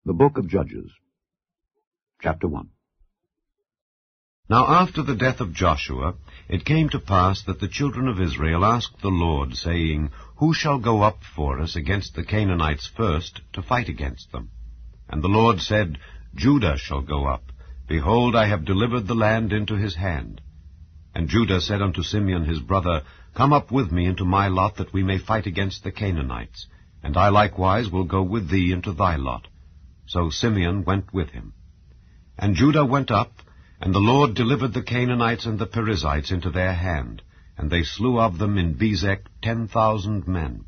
The Book of Judges, Chapter 1. Now after the death of Joshua, it came to pass that the children of Israel asked the Lord, saying, Who shall go up for us against the Canaanites first, to fight against them? And the Lord said, Judah shall go up. Behold, I have delivered the land into his hand. And Judah said unto Simeon his brother, Come up with me into my lot, that we may fight against the Canaanites. And I likewise will go with thee into thy lot. So Simeon went with him. And Judah went up, and the Lord delivered the Canaanites and the Perizzites into their hand, and they slew of them in Bezek 10,000 men.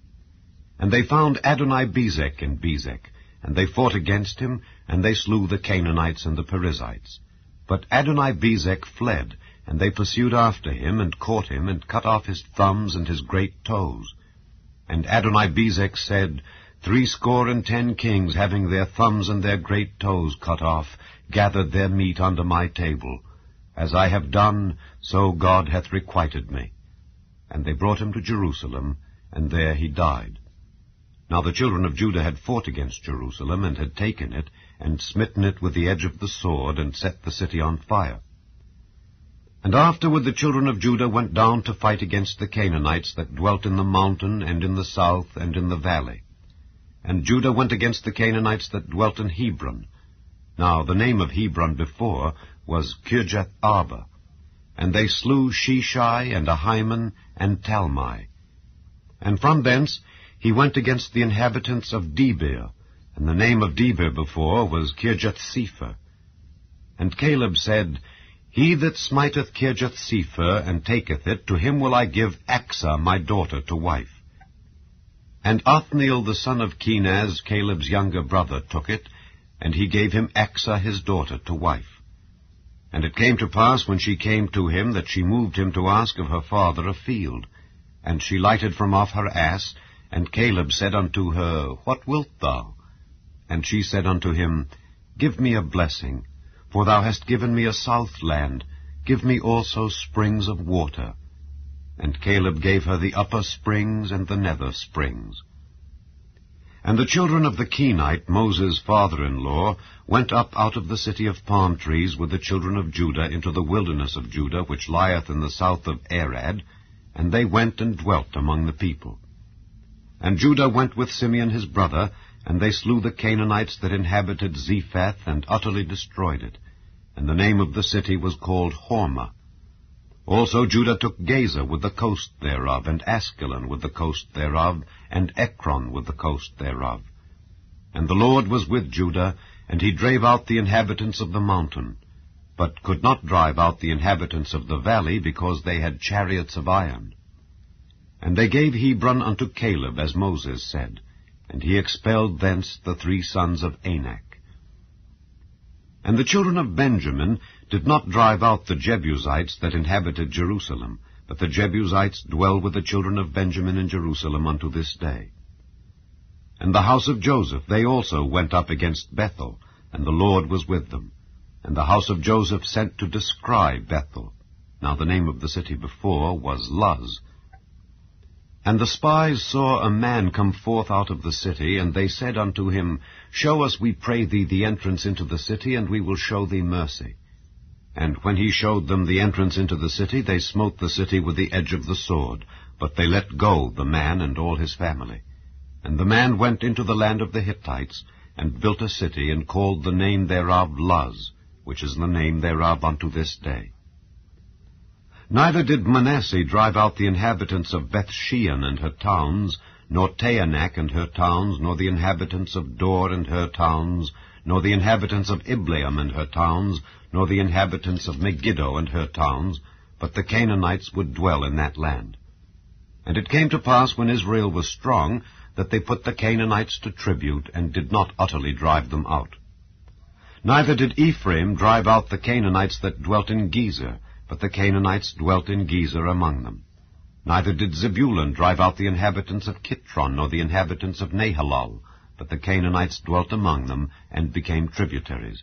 And they found Adoni-Bezek in Bezek, and they fought against him, and they slew the Canaanites and the Perizzites. But Adoni-Bezek fled, and they pursued after him, and caught him, and cut off his thumbs and his great toes. And Adoni-Bezek said, 70 kings, having their thumbs and their great toes cut off, gathered their meat under my table. As I have done, so God hath requited me. And they brought him to Jerusalem, and there he died. Now the children of Judah had fought against Jerusalem, and had taken it, and smitten it with the edge of the sword, and set the city on fire. And afterward the children of Judah went down to fight against the Canaanites that dwelt in the mountain, and in the south, and in the valley. And Judah went against the Canaanites that dwelt in Hebron. Now the name of Hebron before was Kirjath-Arba. And they slew Sheshai, and Ahiman, and Talmai. And from thence he went against the inhabitants of Debir, and the name of Debir before was Kirjath-Sepher. And Caleb said, He that smiteth Kirjath-Sepher, and taketh it, to him will I give Achsah my daughter to wife. And Othniel the son of Kenaz, Caleb's younger brother, took it, and he gave him Achsah his daughter to wife. And it came to pass, when she came to him, that she moved him to ask of her father a field. And she lighted from off her ass, and Caleb said unto her, What wilt thou? And she said unto him, Give me a blessing, for thou hast given me a south land, give me also springs of water. And Caleb gave her the upper springs and the nether springs. And the children of the Kenite, Moses' father-in-law, went up out of the city of palm trees with the children of Judah into the wilderness of Judah, which lieth in the south of Arad, and they went and dwelt among the people. And Judah went with Simeon his brother, and they slew the Canaanites that inhabited Zephath, and utterly destroyed it. And the name of the city was called Hormah. Also Judah took Gaza with the coast thereof, and Askelon with the coast thereof, and Ekron with the coast thereof. And the Lord was with Judah, and he drave out the inhabitants of the mountain, but could not drive out the inhabitants of the valley, because they had chariots of iron. And they gave Hebron unto Caleb, as Moses said, and he expelled thence the 3 sons of Anak. And the children of Benjamin did not drive out the Jebusites that inhabited Jerusalem, but the Jebusites dwell with the children of Benjamin in Jerusalem unto this day. And the house of Joseph, they also went up against Bethel, and the Lord was with them. And the house of Joseph sent to descry Bethel. Now the name of the city before was Luz. And the spies saw a man come forth out of the city, and they said unto him, Show us, we pray thee, the entrance into the city, and we will show thee mercy. And when he showed them the entrance into the city, they smote the city with the edge of the sword, but they let go the man and all his family. And the man went into the land of the Hittites, and built a city, and called the name thereof Luz, which is the name thereof unto this day. Neither did Manasseh drive out the inhabitants of Bethshean and her towns, nor Taanach and her towns, nor the inhabitants of Dor and her towns, nor the inhabitants of Ibleam and her towns, nor the inhabitants of Megiddo and her towns, but the Canaanites would dwell in that land. And it came to pass, when Israel was strong, that they put the Canaanites to tribute, and did not utterly drive them out. Neither did Ephraim drive out the Canaanites that dwelt in Gezer, but the Canaanites dwelt in Gezer among them. Neither did Zebulun drive out the inhabitants of Kitron, nor the inhabitants of Nahalal, but the Canaanites dwelt among them, and became tributaries.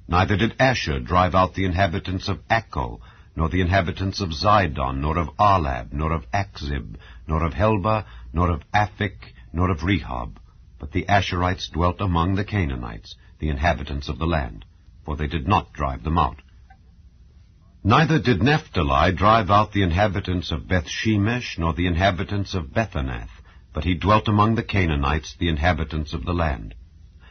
Neither did Asher drive out the inhabitants of Akko, nor the inhabitants of Zidon, nor of Arlab, nor of Akzib, nor of Helba, nor of Aphik, nor of Rehob. But the Asherites dwelt among the Canaanites, the inhabitants of the land, for they did not drive them out. Neither did Naphtali drive out the inhabitants of Beth-shemesh, nor the inhabitants of Bethanath, but he dwelt among the Canaanites, the inhabitants of the land.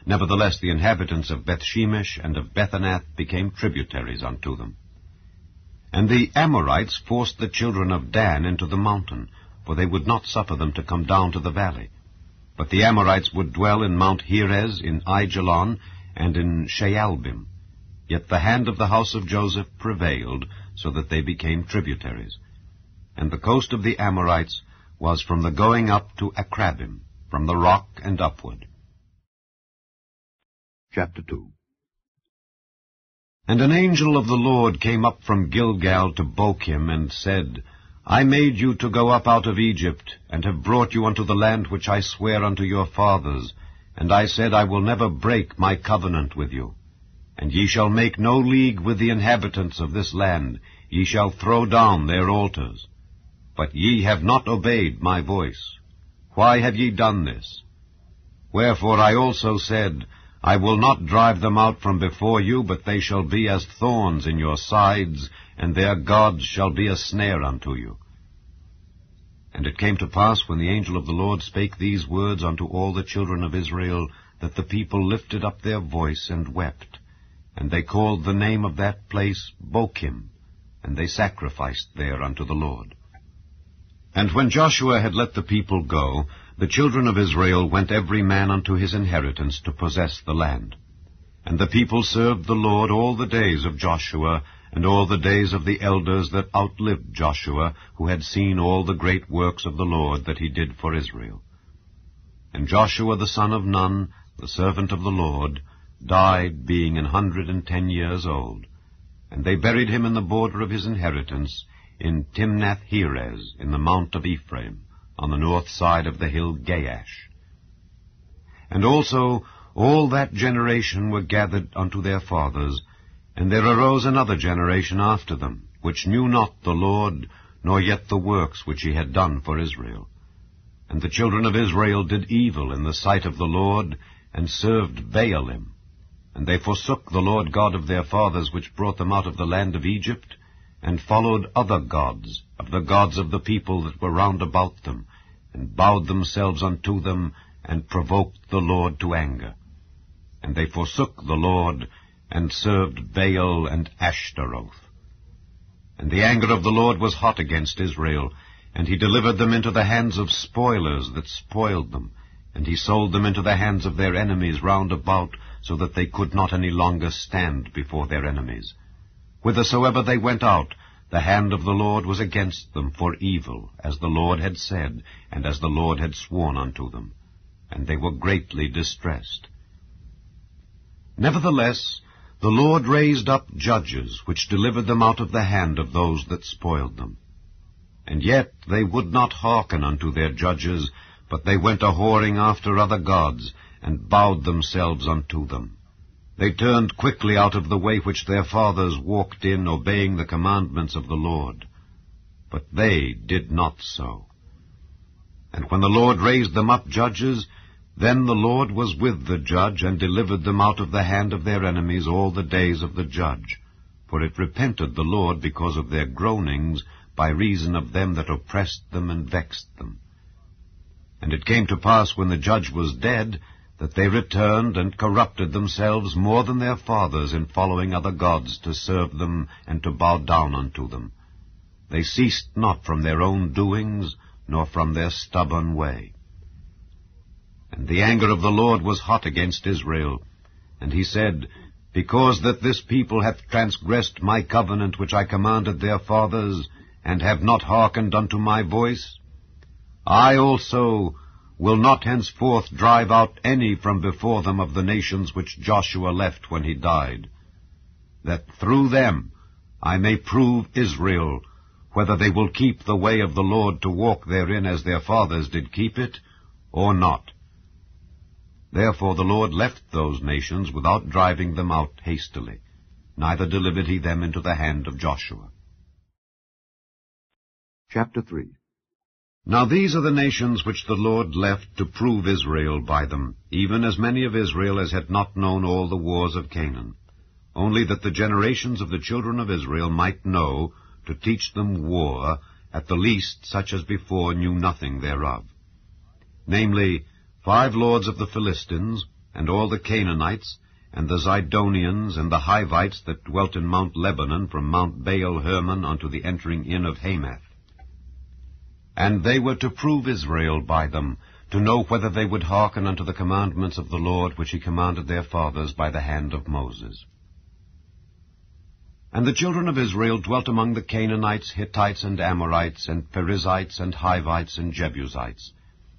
Nevertheless the inhabitants of Beth-shemesh and of Bethanath became tributaries unto them. And the Amorites forced the children of Dan into the mountain, for they would not suffer them to come down to the valley. But the Amorites would dwell in Mount Heres, in Aijalon, and in Shaalbim. Yet the hand of the house of Joseph prevailed, so that they became tributaries. And the coast of the Amorites was from the going up to Akrabim, from the rock and upward. Chapter 2. And an angel of the Lord came up from Gilgal to Bochim, and said, I made you to go up out of Egypt, and have brought you unto the land which I sware unto your fathers. And I said, I will never break my covenant with you. And ye shall make no league with the inhabitants of this land. Ye shall throw down their altars. But ye have not obeyed my voice. Why have ye done this? Wherefore I also said, I will not drive them out from before you, but they shall be as thorns in your sides, and their gods shall be a snare unto you. And it came to pass, when the angel of the Lord spake these words unto all the children of Israel, that the people lifted up their voice and wept. And they called the name of that place Bochim, and they sacrificed there unto the Lord. And when Joshua had let the people go, the children of Israel went every man unto his inheritance to possess the land. And the people served the Lord all the days of Joshua, and all the days of the elders that outlived Joshua, who had seen all the great works of the Lord that he did for Israel. And Joshua the son of Nun, the servant of the Lord, died, being 110 years old. And they buried him in the border of his inheritance, in Timnath-Heres, in the mount of Ephraim, on the north side of the hill Gaash. And also all that generation were gathered unto their fathers, and there arose another generation after them, which knew not the Lord, nor yet the works which he had done for Israel. And the children of Israel did evil in the sight of the Lord, and served Baalim. And they forsook the Lord God of their fathers, which brought them out of the land of Egypt, and followed other gods, of the gods of the people that were round about them, and bowed themselves unto them, and provoked the Lord to anger. And they forsook the Lord, and served Baal and Ashtaroth. And the anger of the Lord was hot against Israel, and he delivered them into the hands of spoilers that spoiled them, and he sold them into the hands of their enemies round about, so that they could not any longer stand before their enemies. Whithersoever they went out, the hand of the Lord was against them for evil, as the Lord had said, and as the Lord had sworn unto them. And they were greatly distressed. Nevertheless, the Lord raised up judges, which delivered them out of the hand of those that spoiled them. And yet they would not hearken unto their judges, but they went a-whoring after other gods, and bowed themselves unto them. They turned quickly out of the way which their fathers walked in, obeying the commandments of the Lord. But they did not so. And when the Lord raised them up judges, then the Lord was with the judge, and delivered them out of the hand of their enemies all the days of the judge. For it repented the Lord because of their groanings, by reason of them that oppressed them and vexed them. And it came to pass, when the judge was dead, that they returned and corrupted themselves more than their fathers in following other gods to serve them and to bow down unto them. They ceased not from their own doings, nor from their stubborn way. And the anger of the Lord was hot against Israel. And he said, Because that this people hath transgressed my covenant which I commanded their fathers, and have not hearkened unto my voice, I also will not henceforth drive out any from before them of the nations which Joshua left when he died, that through them I may prove Israel, whether they will keep the way of the Lord to walk therein as their fathers did keep it, or not. Therefore the Lord left those nations without driving them out hastily, neither delivered he them into the hand of Joshua. Chapter 3. Now these are the nations which the Lord left to prove Israel by them, even as many of Israel as had not known all the wars of Canaan, only that the generations of the children of Israel might know, to teach them war, at the least such as before knew nothing thereof. Namely, 5 lords of the Philistines, and all the Canaanites, and the Zidonians, and the Hivites that dwelt in Mount Lebanon, from Mount Baal Hermon unto the entering in of Hamath. And they were to prove Israel by them, to know whether they would hearken unto the commandments of the Lord which he commanded their fathers by the hand of Moses. And the children of Israel dwelt among the Canaanites, Hittites, and Amorites, and Perizzites, and Hivites, and Jebusites.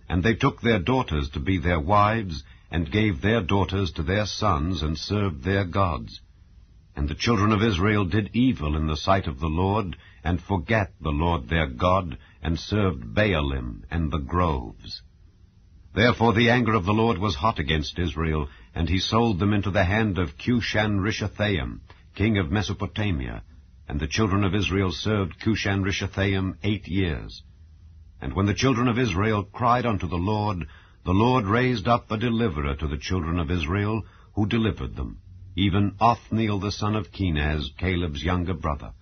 And they took their daughters to be their wives, and gave their daughters to their sons, and served their gods. And the children of Israel did evil in the sight of the Lord, and forgat the Lord their God, and served Baalim and the groves. Therefore the anger of the Lord was hot against Israel, and he sold them into the hand of Cushan-Rishathaim, king of Mesopotamia. And the children of Israel served Cushan-Rishathaim 8 years. And when the children of Israel cried unto the Lord raised up a deliverer to the children of Israel, who delivered them, even Othniel the son of Kenaz, Caleb's younger brother.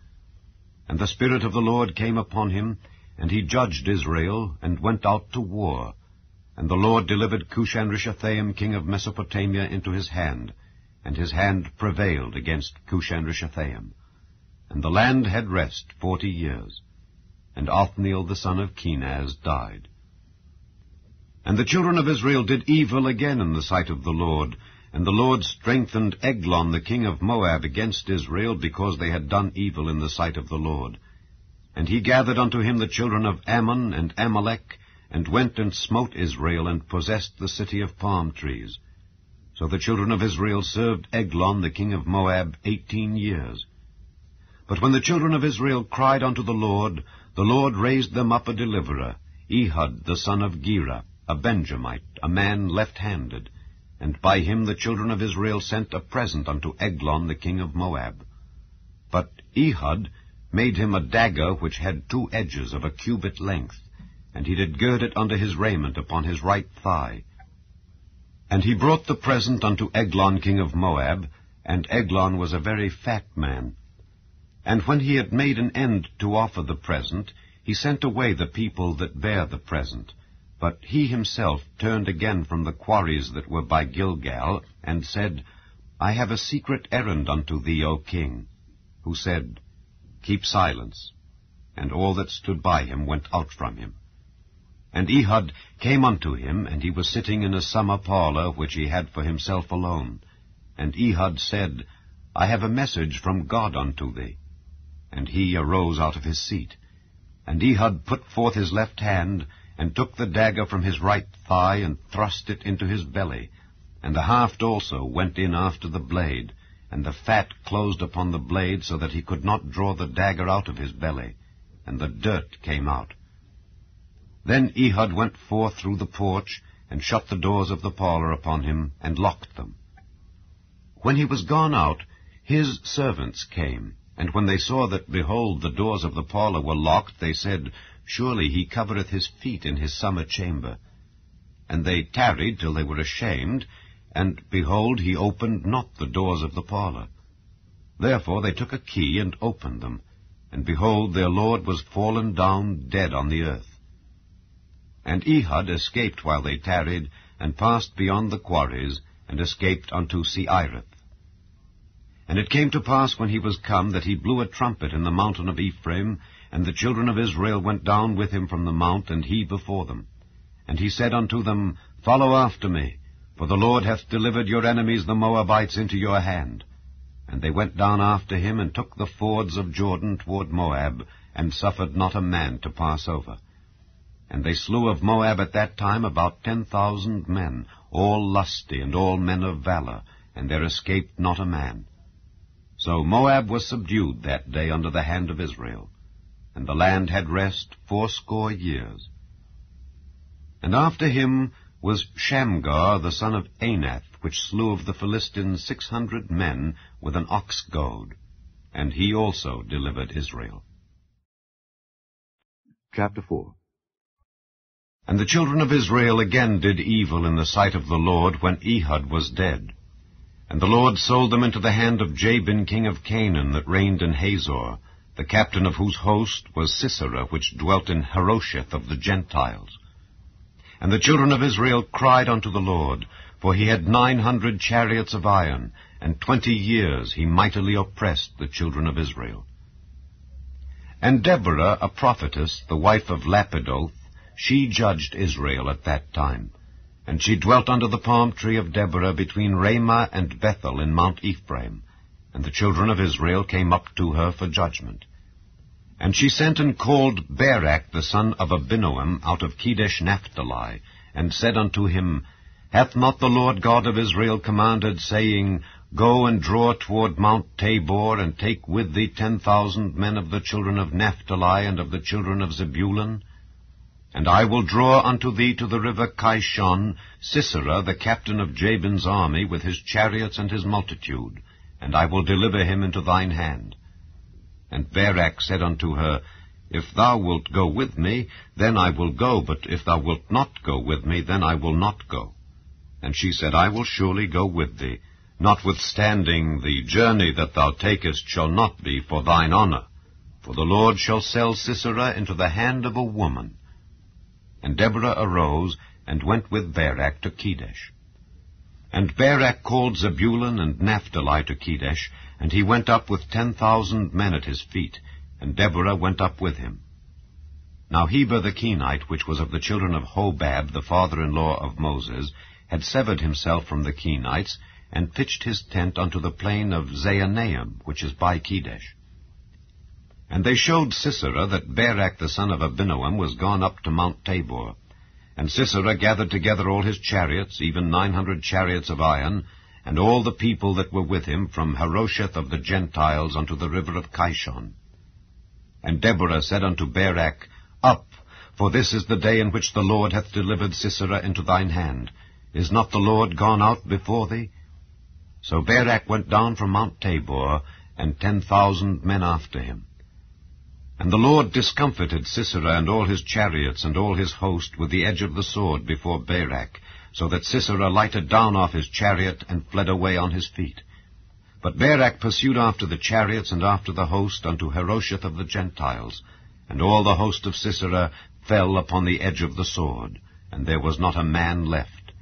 And the Spirit of the Lord came upon him, and he judged Israel, and went out to war. And the Lord delivered Cushan-Rishathaim, king of Mesopotamia, into his hand, and his hand prevailed against Cushan-Rishathaim. And the land had rest 40 years. And Othniel the son of Kenaz died. And the children of Israel did evil again in the sight of the Lord, and the Lord strengthened Eglon the king of Moab against Israel, because they had done evil in the sight of the Lord. And he gathered unto him the children of Ammon and Amalek, and went and smote Israel, and possessed the city of palm trees. So the children of Israel served Eglon the king of Moab 18 years. But when the children of Israel cried unto the Lord raised them up a deliverer, Ehud the son of Gera, a Benjamite, a man left-handed. And by him the children of Israel sent a present unto Eglon the king of Moab. But Ehud made him a dagger which had 2 edges of a cubit length, and he did gird it under his raiment upon his right thigh. And he brought the present unto Eglon king of Moab, and Eglon was a very fat man. And when he had made an end to offer the present, he sent away the people that bare the present. But he himself turned again from the quarries that were by Gilgal, and said, I have a secret errand unto thee, O king. Who said, Keep silence. And all that stood by him went out from him. And Ehud came unto him, and he was sitting in a summer parlour, which he had for himself alone. And Ehud said, I have a message from God unto thee. And he arose out of his seat. And Ehud put forth his left hand, and took the dagger from his right thigh, and thrust it into his belly. And the haft also went in after the blade, and the fat closed upon the blade, so that he could not draw the dagger out of his belly, and the dirt came out. Then Ehud went forth through the porch, and shut the doors of the parlour upon him, and locked them. When he was gone out, his servants came, and when they saw that, behold, the doors of the parlour were locked, they said, Surely he covereth his feet in his summer chamber. And they tarried till they were ashamed, and, behold, he opened not the doors of the parlour. Therefore they took a key, and opened them, and, behold, their lord was fallen down dead on the earth. And Ehud escaped while they tarried, and passed beyond the quarries, and escaped unto Seirith. And it came to pass, when he was come, that he blew a trumpet in the mountain of Ephraim, and the children of Israel went down with him from the mount, and he before them. And he said unto them, Follow after me, for the Lord hath delivered your enemies the Moabites into your hand. And they went down after him, and took the fords of Jordan toward Moab, and suffered not a man to pass over. And they slew of Moab at that time about 10,000 men, all lusty, and all men of valor, and there escaped not a man. So Moab was subdued that day under the hand of Israel, and the land had rest 80 years. And after him was Shamgar the son of Anath, which slew of the Philistines 600 men with an ox goad, and he also delivered Israel. Chapter 4. And the children of Israel again did evil in the sight of the Lord when Ehud was dead. And the Lord sold them into the hand of Jabin king of Canaan, that reigned in Hazor, the captain of whose host was Sisera, which dwelt in Harosheth of the Gentiles. And the children of Israel cried unto the Lord, for he had 900 chariots of iron, and 20 years he mightily oppressed the children of Israel. And Deborah, a prophetess, the wife of Lapidoth, she judged Israel at that time. And she dwelt under the palm tree of Deborah between Ramah and Bethel in Mount Ephraim. And the children of Israel came up to her for judgment. And she sent and called Barak the son of Abinoam out of Kedesh Naphtali, and said unto him, Hath not the Lord God of Israel commanded, saying, Go and draw toward Mount Tabor, and take with thee 10,000 men of the children of Naphtali and of the children of Zebulun? And I will draw unto thee to the river Kishon Sisera, the captain of Jabin's army, with his chariots and his multitude, and I will deliver him into thine hand. And Barak said unto her, If thou wilt go with me, then I will go, but if thou wilt not go with me, then I will not go. And she said, I will surely go with thee, notwithstanding the journey that thou takest shall not be for thine honor, for the Lord shall sell Sisera into the hand of a woman. And Deborah arose, and went with Barak to Kedesh. And Barak called Zebulun and Naphtali to Kedesh, and he went up with 10,000 men at his feet, and Deborah went up with him. Now Heber the Kenite, which was of the children of Hobab, the father-in-law of Moses, had severed himself from the Kenites, and pitched his tent unto the plain of Zaanaim, which is by Kedesh. And they showed Sisera that Barak the son of Abinoam was gone up to Mount Tabor. And Sisera gathered together all his chariots, even 900 chariots of iron, and all the people that were with him, from Harosheth of the Gentiles unto the river of Kishon. And Deborah said unto Barak, Up, for this is the day in which the Lord hath delivered Sisera into thine hand. Is not the Lord gone out before thee? So Barak went down from Mount Tabor, and 10,000 men after him. And the Lord discomfited Sisera and all his chariots and all his host with the edge of the sword before Barak, so that Sisera lighted down off his chariot and fled away on his feet. But Barak pursued after the chariots and after the host unto Harosheth of the Gentiles, and all the host of Sisera fell upon the edge of the sword, and there was not a man left.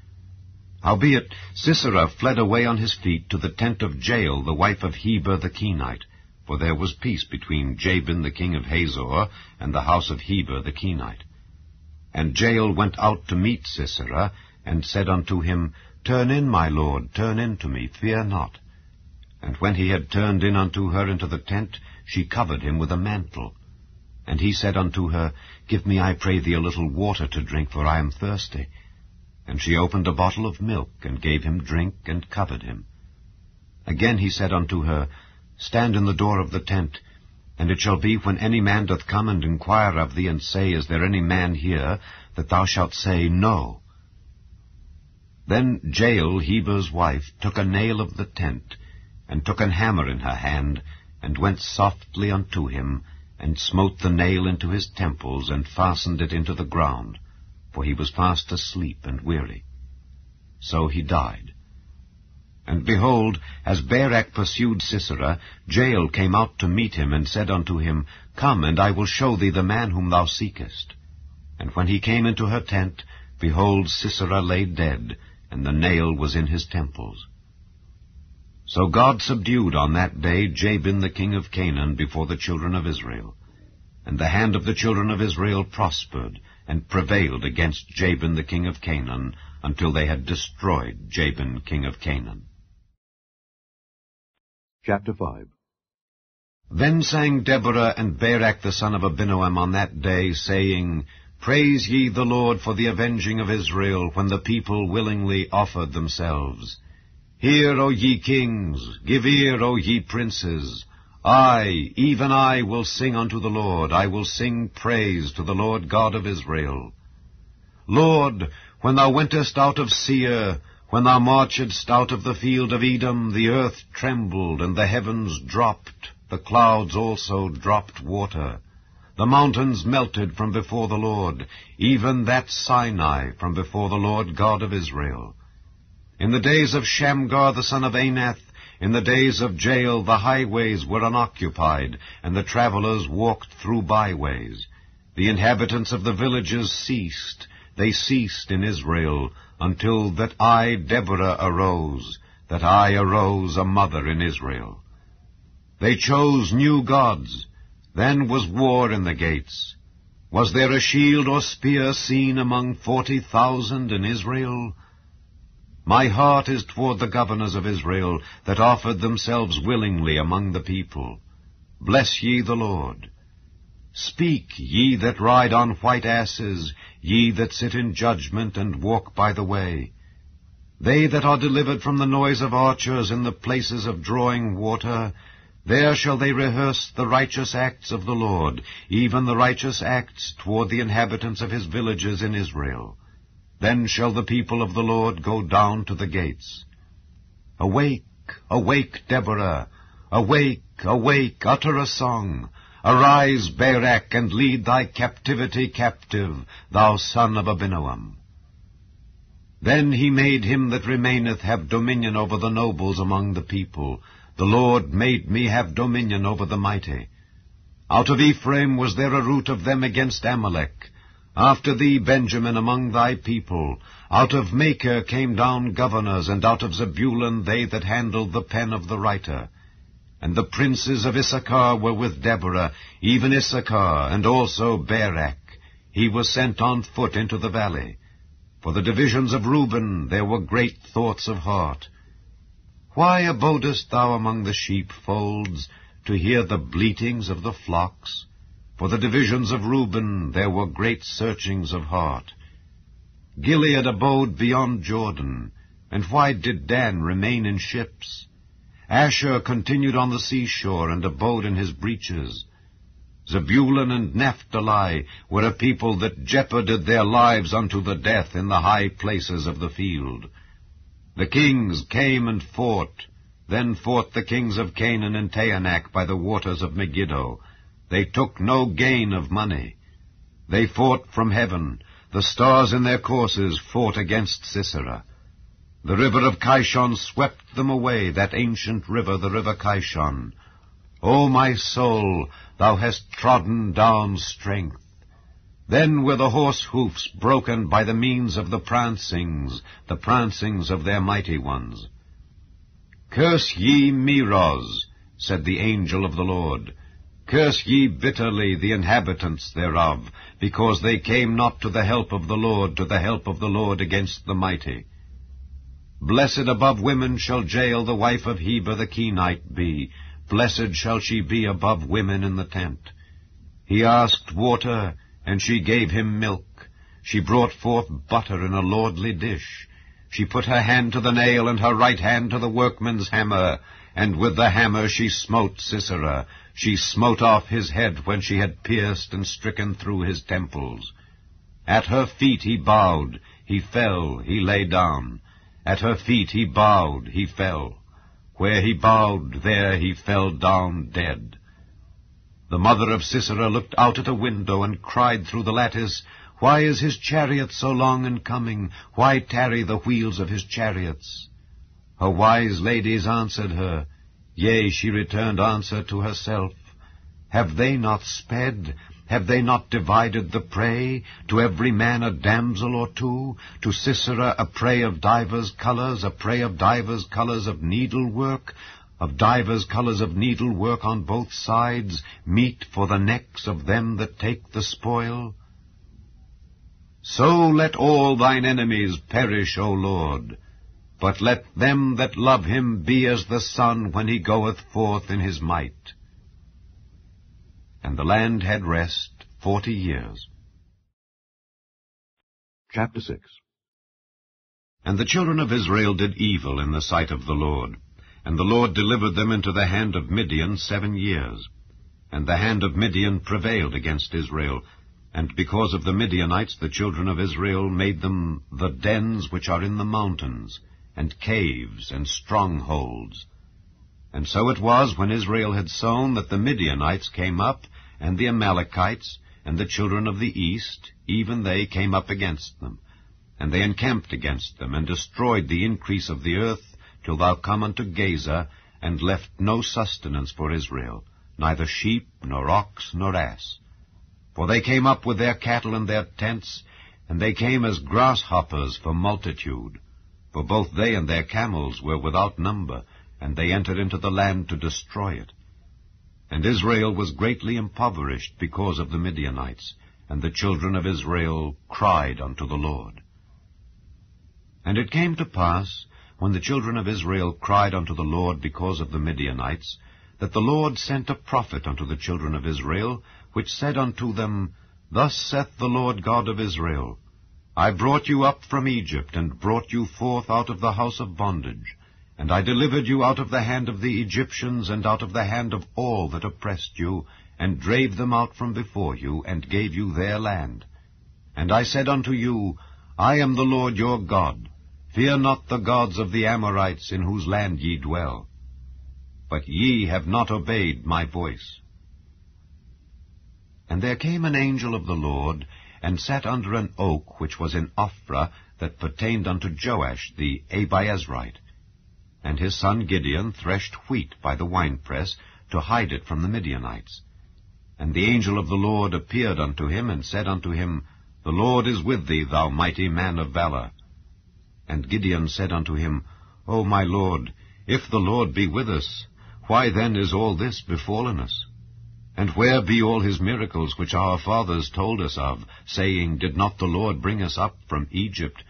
Howbeit Sisera fled away on his feet to the tent of Jael, the wife of Heber the Kenite, for there was peace between Jabin the king of Hazor and the house of Heber the Kenite. And Jael went out to meet Sisera, and said unto him, Turn in, my lord, turn in to me, fear not. And when he had turned in unto her into the tent, she covered him with a mantle. And he said unto her, Give me, I pray thee, a little water to drink, for I am thirsty. And she opened a bottle of milk, and gave him drink, and covered him. Again he said unto her, Stand in the door of the tent, and it shall be, when any man doth come and inquire of thee, and say, Is there any man here? That thou shalt say, No. Then Jael, Heber's wife, took a nail of the tent, and took an hammer in her hand, and went softly unto him, and smote the nail into his temples, and fastened it into the ground, for he was fast asleep and weary. So he died. And behold, as Barak pursued Sisera, Jael came out to meet him, and said unto him, Come, and I will show thee the man whom thou seekest. And when he came into her tent, behold, Sisera lay dead, and the nail was in his temples. So God subdued on that day Jabin the king of Canaan before the children of Israel. And the hand of the children of Israel prospered, and prevailed against Jabin the king of Canaan, until they had destroyed Jabin king of Canaan. Chapter 5. Then sang Deborah and Barak the son of Abinoam on that day, saying, Praise ye the Lord for the avenging of Israel, when the people willingly offered themselves. Hear, O ye kings, give ear, O ye princes. I, even I, will sing unto the Lord. I will sing praise to the Lord God of Israel. Lord, when thou wentest out of Seir, when thou marchedst out of the field of Edom, the earth trembled, and the heavens dropped, the clouds also dropped water. The mountains melted from before the Lord, even that Sinai from before the Lord God of Israel. In the days of Shamgar the son of Anath, in the days of Jael, the highways were unoccupied, and the travelers walked through byways. The inhabitants of the villages ceased. They ceased in Israel, until that I, Deborah, arose, that I arose a mother in Israel. They chose new gods. Then was war in the gates. Was there a shield or spear seen among 40,000 in Israel? My heart is toward the governors of Israel, that offered themselves willingly among the people. Bless ye the Lord. Speak, ye that ride on white asses, ye that sit in judgment and walk by the way. They that are delivered from the noise of archers in the places of drawing water, there shall they rehearse the righteous acts of the Lord, even the righteous acts toward the inhabitants of his villages in Israel. Then shall the people of the Lord go down to the gates. Awake, awake, Deborah! Awake, awake, utter a song! Arise, Barak, and lead thy captivity captive, thou son of Abinoam. Then he made him that remaineth have dominion over the nobles among the people. The Lord made me have dominion over the mighty. Out of Ephraim was there a root of them against Amalek. After thee, Benjamin, among thy people. Out of Machir came down governors, and out of Zebulun they that handled the pen of the writer. And the princes of Issachar were with Deborah, even Issachar, and also Barak. He was sent on foot into the valley. For the divisions of Reuben there were great thoughts of heart. Why abodest thou among the sheepfolds, to hear the bleatings of the flocks? For the divisions of Reuben there were great searchings of heart. Gilead abode beyond Jordan, and why did Dan remain in ships? Asher continued on the seashore, and abode in his breaches. Zebulun and Naphtali were a people that jeoparded their lives unto the death in the high places of the field. The kings came and fought. Then fought the kings of Canaan and Taanach by the waters of Megiddo. They took no gain of money. They fought from heaven. The stars in their courses fought against Sisera. The river of Kishon swept them away, that ancient river, the river Kishon. O my soul, thou hast trodden down strength. Then were the horse hoofs broken by the means of the prancings of their mighty ones. Curse ye Meroz, said the angel of the Lord. Curse ye bitterly the inhabitants thereof, because they came not to the help of the Lord against the mighty. Blessed above women shall Jael the wife of Heber the Kenite be. Blessed shall she be above women in the tent. He asked water, and she gave him milk. She brought forth butter in a lordly dish. She put her hand to the nail, and her right hand to the workman's hammer, and with the hammer she smote Sisera. She smote off his head when she had pierced and stricken through his temples. At her feet he bowed, he fell, he lay down. At her feet he bowed, he fell. Where he bowed, there he fell down dead. The mother of Sisera looked out at a window and cried through the lattice, Why is his chariot so long in coming? Why tarry the wheels of his chariots? Her wise ladies answered her. Yea, she returned answer to herself. Have they not sped? Have they not divided the prey? To every man a damsel or two? To Sisera a prey of divers colours, of needlework, of divers colours of needlework on both sides, meat for the necks of them that take the spoil? So let all thine enemies perish, O Lord, but let them that love him be as the sun when he goeth forth in his might. And the land had rest 40 years. Chapter 6. And the children of Israel did evil in the sight of the Lord, and the Lord delivered them into the hand of Midian 7 years. And the hand of Midian prevailed against Israel, and because of the Midianites the children of Israel made them the dens which are in the mountains, and caves and strongholds. And so it was, when Israel had sown, that the Midianites came up, and the Amalekites, and the children of the east, even they came up against them. And they encamped against them, and destroyed the increase of the earth, till thou come unto Gaza, and left no sustenance for Israel, neither sheep, nor ox, nor ass. For they came up with their cattle and their tents, and they came as grasshoppers for multitude. For both they and their camels were without number, and they entered into the land to destroy it. And Israel was greatly impoverished because of the Midianites, and the children of Israel cried unto the Lord. And it came to pass, when the children of Israel cried unto the Lord because of the Midianites, that the Lord sent a prophet unto the children of Israel, which said unto them, Thus saith the Lord God of Israel, I brought you up from Egypt, and brought you forth out of the house of bondage, and I delivered you out of the hand of the Egyptians, and out of the hand of all that oppressed you, and drave them out from before you, and gave you their land. And I said unto you, I am the Lord your God. Fear not the gods of the Amorites, in whose land ye dwell. But ye have not obeyed my voice. And there came an angel of the Lord, and sat under an oak which was in Ophrah, that pertained unto Joash the Abiezrite. And his son Gideon threshed wheat by the winepress, to hide it from the Midianites. And the angel of the Lord appeared unto him, and said unto him, The Lord is with thee, thou mighty man of valor. And Gideon said unto him, O my Lord, if the Lord be with us, why then is all this befallen us? And where be all his miracles which our fathers told us of, saying, Did not the Lord bring us up from Egypt?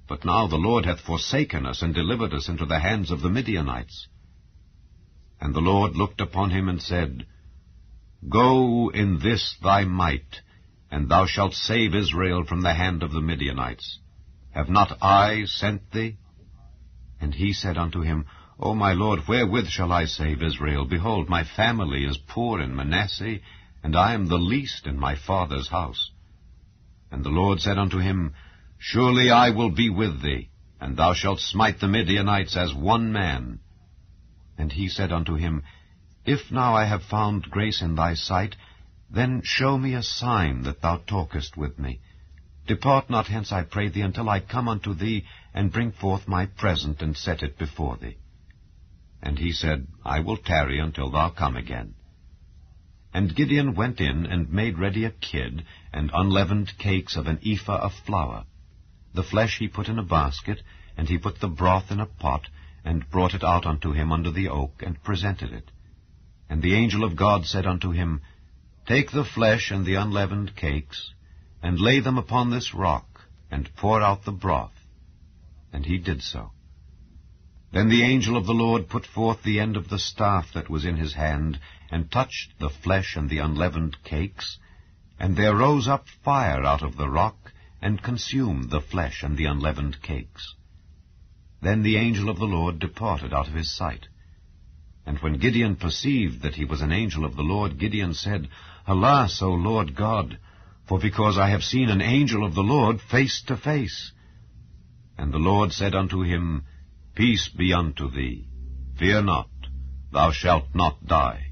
But now the Lord hath forsaken us, and delivered us into the hands of the Midianites. And the Lord looked upon him, and said, Go in this thy might, and thou shalt save Israel from the hand of the Midianites. Have not I sent thee? And he said unto him, O my Lord, wherewith shall I save Israel? Behold, my family is poor in Manasseh, and I am the least in my father's house. And the Lord said unto him, Surely I will be with thee, and thou shalt smite the Midianites as one man. And he said unto him, If now I have found grace in thy sight, then show me a sign that thou talkest with me. Depart not hence, I pray thee, until I come unto thee, and bring forth my present, and set it before thee. And he said, I will tarry until thou come again. And Gideon went in, and made ready a kid, and unleavened cakes of an ephah of flour. The flesh he put in a basket, and he put the broth in a pot, and brought it out unto him under the oak, and presented it. And the angel of God said unto him, Take the flesh and the unleavened cakes, and lay them upon this rock, and pour out the broth. And he did so. Then the angel of the Lord put forth the end of the staff that was in his hand, and touched the flesh and the unleavened cakes, and there rose up fire out of the rock, and consumed the flesh and the unleavened cakes. Then the angel of the Lord departed out of his sight. And when Gideon perceived that he was an angel of the Lord, Gideon said, Alas, O Lord God, for because I have seen an angel of the Lord face to face. And the Lord said unto him, Peace be unto thee. Fear not, thou shalt not die.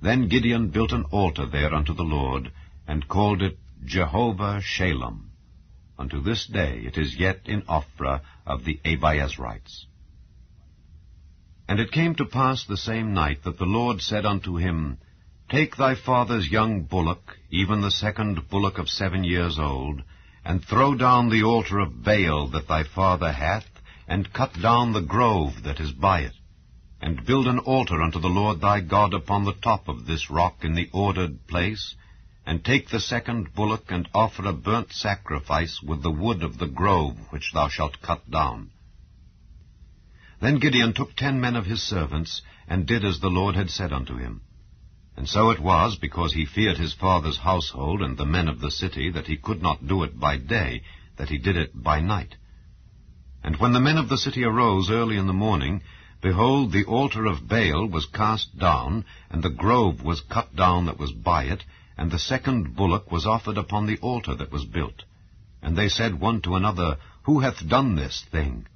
Then Gideon built an altar there unto the Lord, and called it Jehovah Shalom. Unto this day it is yet in Ophrah of the Abiezrites. And it came to pass the same night that the Lord said unto him, Take thy father's young bullock, even the second bullock of 7 years old, and throw down the altar of Baal that thy father hath, and cut down the grove that is by it, and build an altar unto the Lord thy God upon the top of this rock in the ordered place, and take the second bullock, and offer a burnt sacrifice with the wood of the grove which thou shalt cut down. Then Gideon took 10 men of his servants, and did as the Lord had said unto him. And so it was, because he feared his father's household and the men of the city, that he could not do it by day, that he did it by night. And when the men of the city arose early in the morning, behold, the altar of Baal was cast down, and the grove was cut down that was by it, and the second bullock was offered upon the altar that was built. And they said one to another, Who hath done this thing?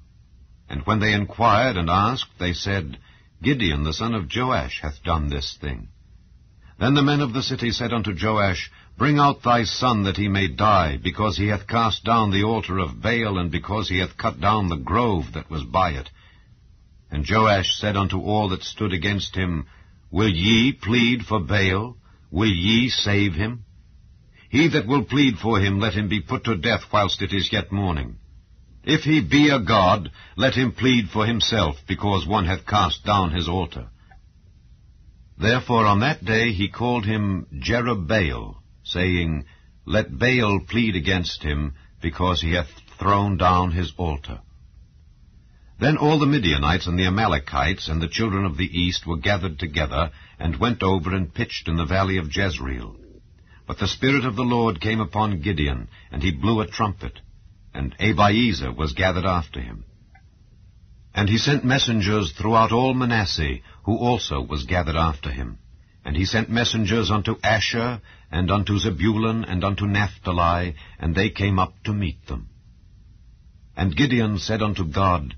And when they inquired and asked, they said, Gideon the son of Joash hath done this thing. Then the men of the city said unto Joash, Bring out thy son, that he may die, because he hath cast down the altar of Baal, and because he hath cut down the grove that was by it. And Joash said unto all that stood against him, Will ye plead for Baal? Will ye save him? He that will plead for him, let him be put to death whilst it is yet morning. If he be a god, let him plead for himself, because one hath cast down his altar. Therefore on that day he called him Jerubbaal, saying, Let Baal plead against him, because he hath thrown down his altar. Then all the Midianites and the Amalekites and the children of the east were gathered together, and went over and pitched in the valley of Jezreel. But the Spirit of the Lord came upon Gideon, and he blew a trumpet, and Abiezer was gathered after him. And he sent messengers throughout all Manasseh, who also was gathered after him. And he sent messengers unto Asher, and unto Zebulun, and unto Naphtali, and they came up to meet them. And Gideon said unto God,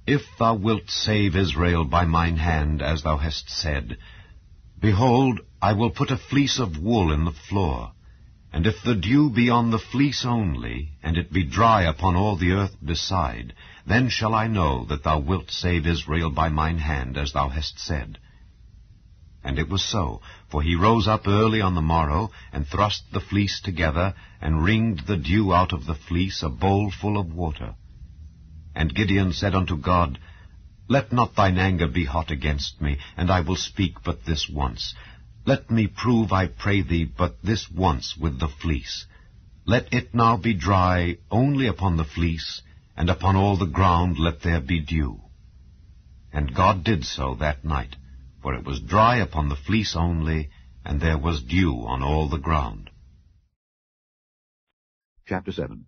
If thou wilt save Israel by mine hand, as thou hast said, behold, I will put a fleece of wool in the floor, and if the dew be on the fleece only, and it be dry upon all the earth beside, then shall I know that thou wilt save Israel by mine hand, as thou hast said. And it was so, for he rose up early on the morrow, and thrust the fleece together, and wringed the dew out of the fleece, a bowl full of water. And Gideon said unto God, Let not thine anger be hot against me, and I will speak but this once. Let me prove, I pray thee, but this once with the fleece. Let it now be dry only upon the fleece, and upon all the ground let there be dew. And God did so that night, for it was dry upon the fleece only, and there was dew on all the ground. Chapter 7.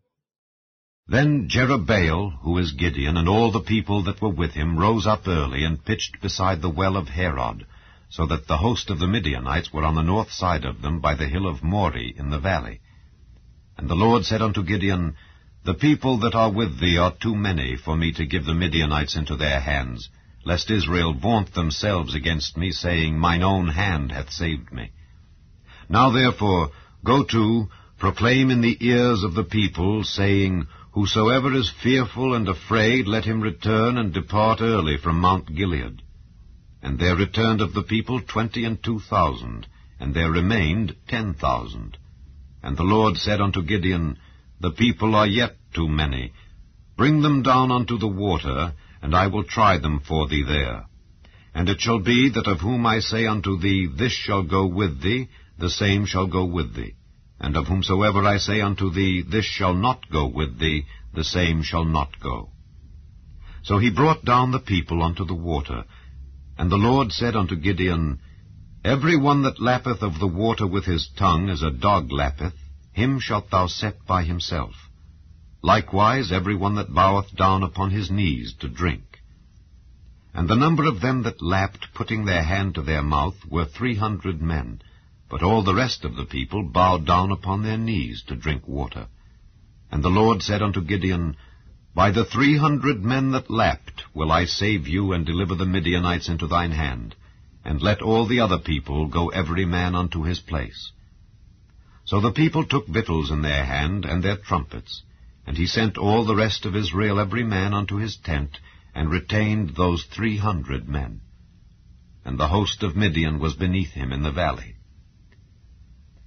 Then Jerubbaal, who is Gideon, and all the people that were with him, rose up early, and pitched beside the well of Herod, so that the host of the Midianites were on the north side of them, by the hill of Moreh in the valley. And the Lord said unto Gideon, The people that are with thee are too many for me to give the Midianites into their hands, lest Israel vaunt themselves against me, saying, Mine own hand hath saved me. Now therefore, go to, proclaim in the ears of the people, saying, Whosoever is fearful and afraid, let him return and depart early from Mount Gilead. And there returned of the people 22,000, and there remained 10,000. And the Lord said unto Gideon, The people are yet too many. Bring them down unto the water, and I will try them for thee there. And it shall be that of whom I say unto thee, This shall go with thee, the same shall go with thee. And of whomsoever I say unto thee, This shall not go with thee, the same shall not go. So he brought down the people unto the water. And the Lord said unto Gideon, Every one that lappeth of the water with his tongue, as a dog lappeth, him shalt thou set by himself. Likewise every one that boweth down upon his knees to drink. And the number of them that lapped, putting their hand to their mouth, were 300 men. But all the rest of the people bowed down upon their knees to drink water. And the Lord said unto Gideon, By the 300 men that lapped will I save you, and deliver the Midianites into thine hand, and let all the other people go every man unto his place. So the people took victuals in their hand, and their trumpets, and he sent all the rest of Israel every man unto his tent, and retained those 300 men. And the host of Midian was beneath him in the valley.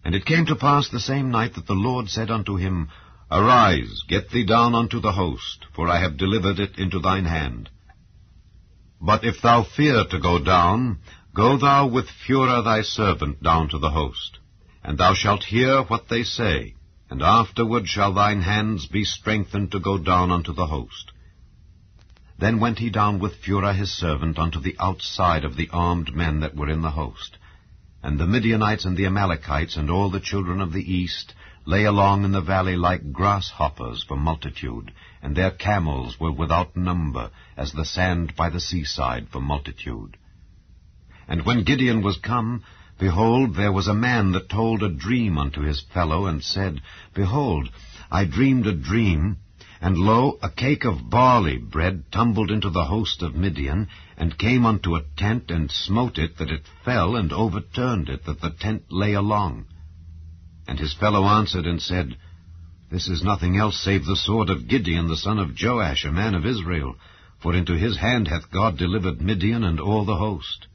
And it came to pass the same night that the Lord said unto him, Arise, get thee down unto the host, for I have delivered it into thine hand. But if thou fear to go down, go thou with Phurah thy servant down to the host, and thou shalt hear what they say, and afterward shall thine hands be strengthened to go down unto the host. Then went he down with Phurah his servant unto the outside of the armed men that were in the host. And the Midianites and the Amalekites and all the children of the east lay along in the valley like grasshoppers for multitude, and their camels were without number, as the sand by the seaside for multitude. And when Gideon was come, behold, there was a man that told a dream unto his fellow, and said, Behold, I dreamed a dream, And lo, a cake of barley bread tumbled into the host of Midian, and came unto a tent, and smote it, that it fell, and overturned it, that the tent lay along. And his fellow answered and said, This is nothing else save the sword of Gideon the son of Joash, a man of Israel, for into his hand hath God delivered Midian and all the host.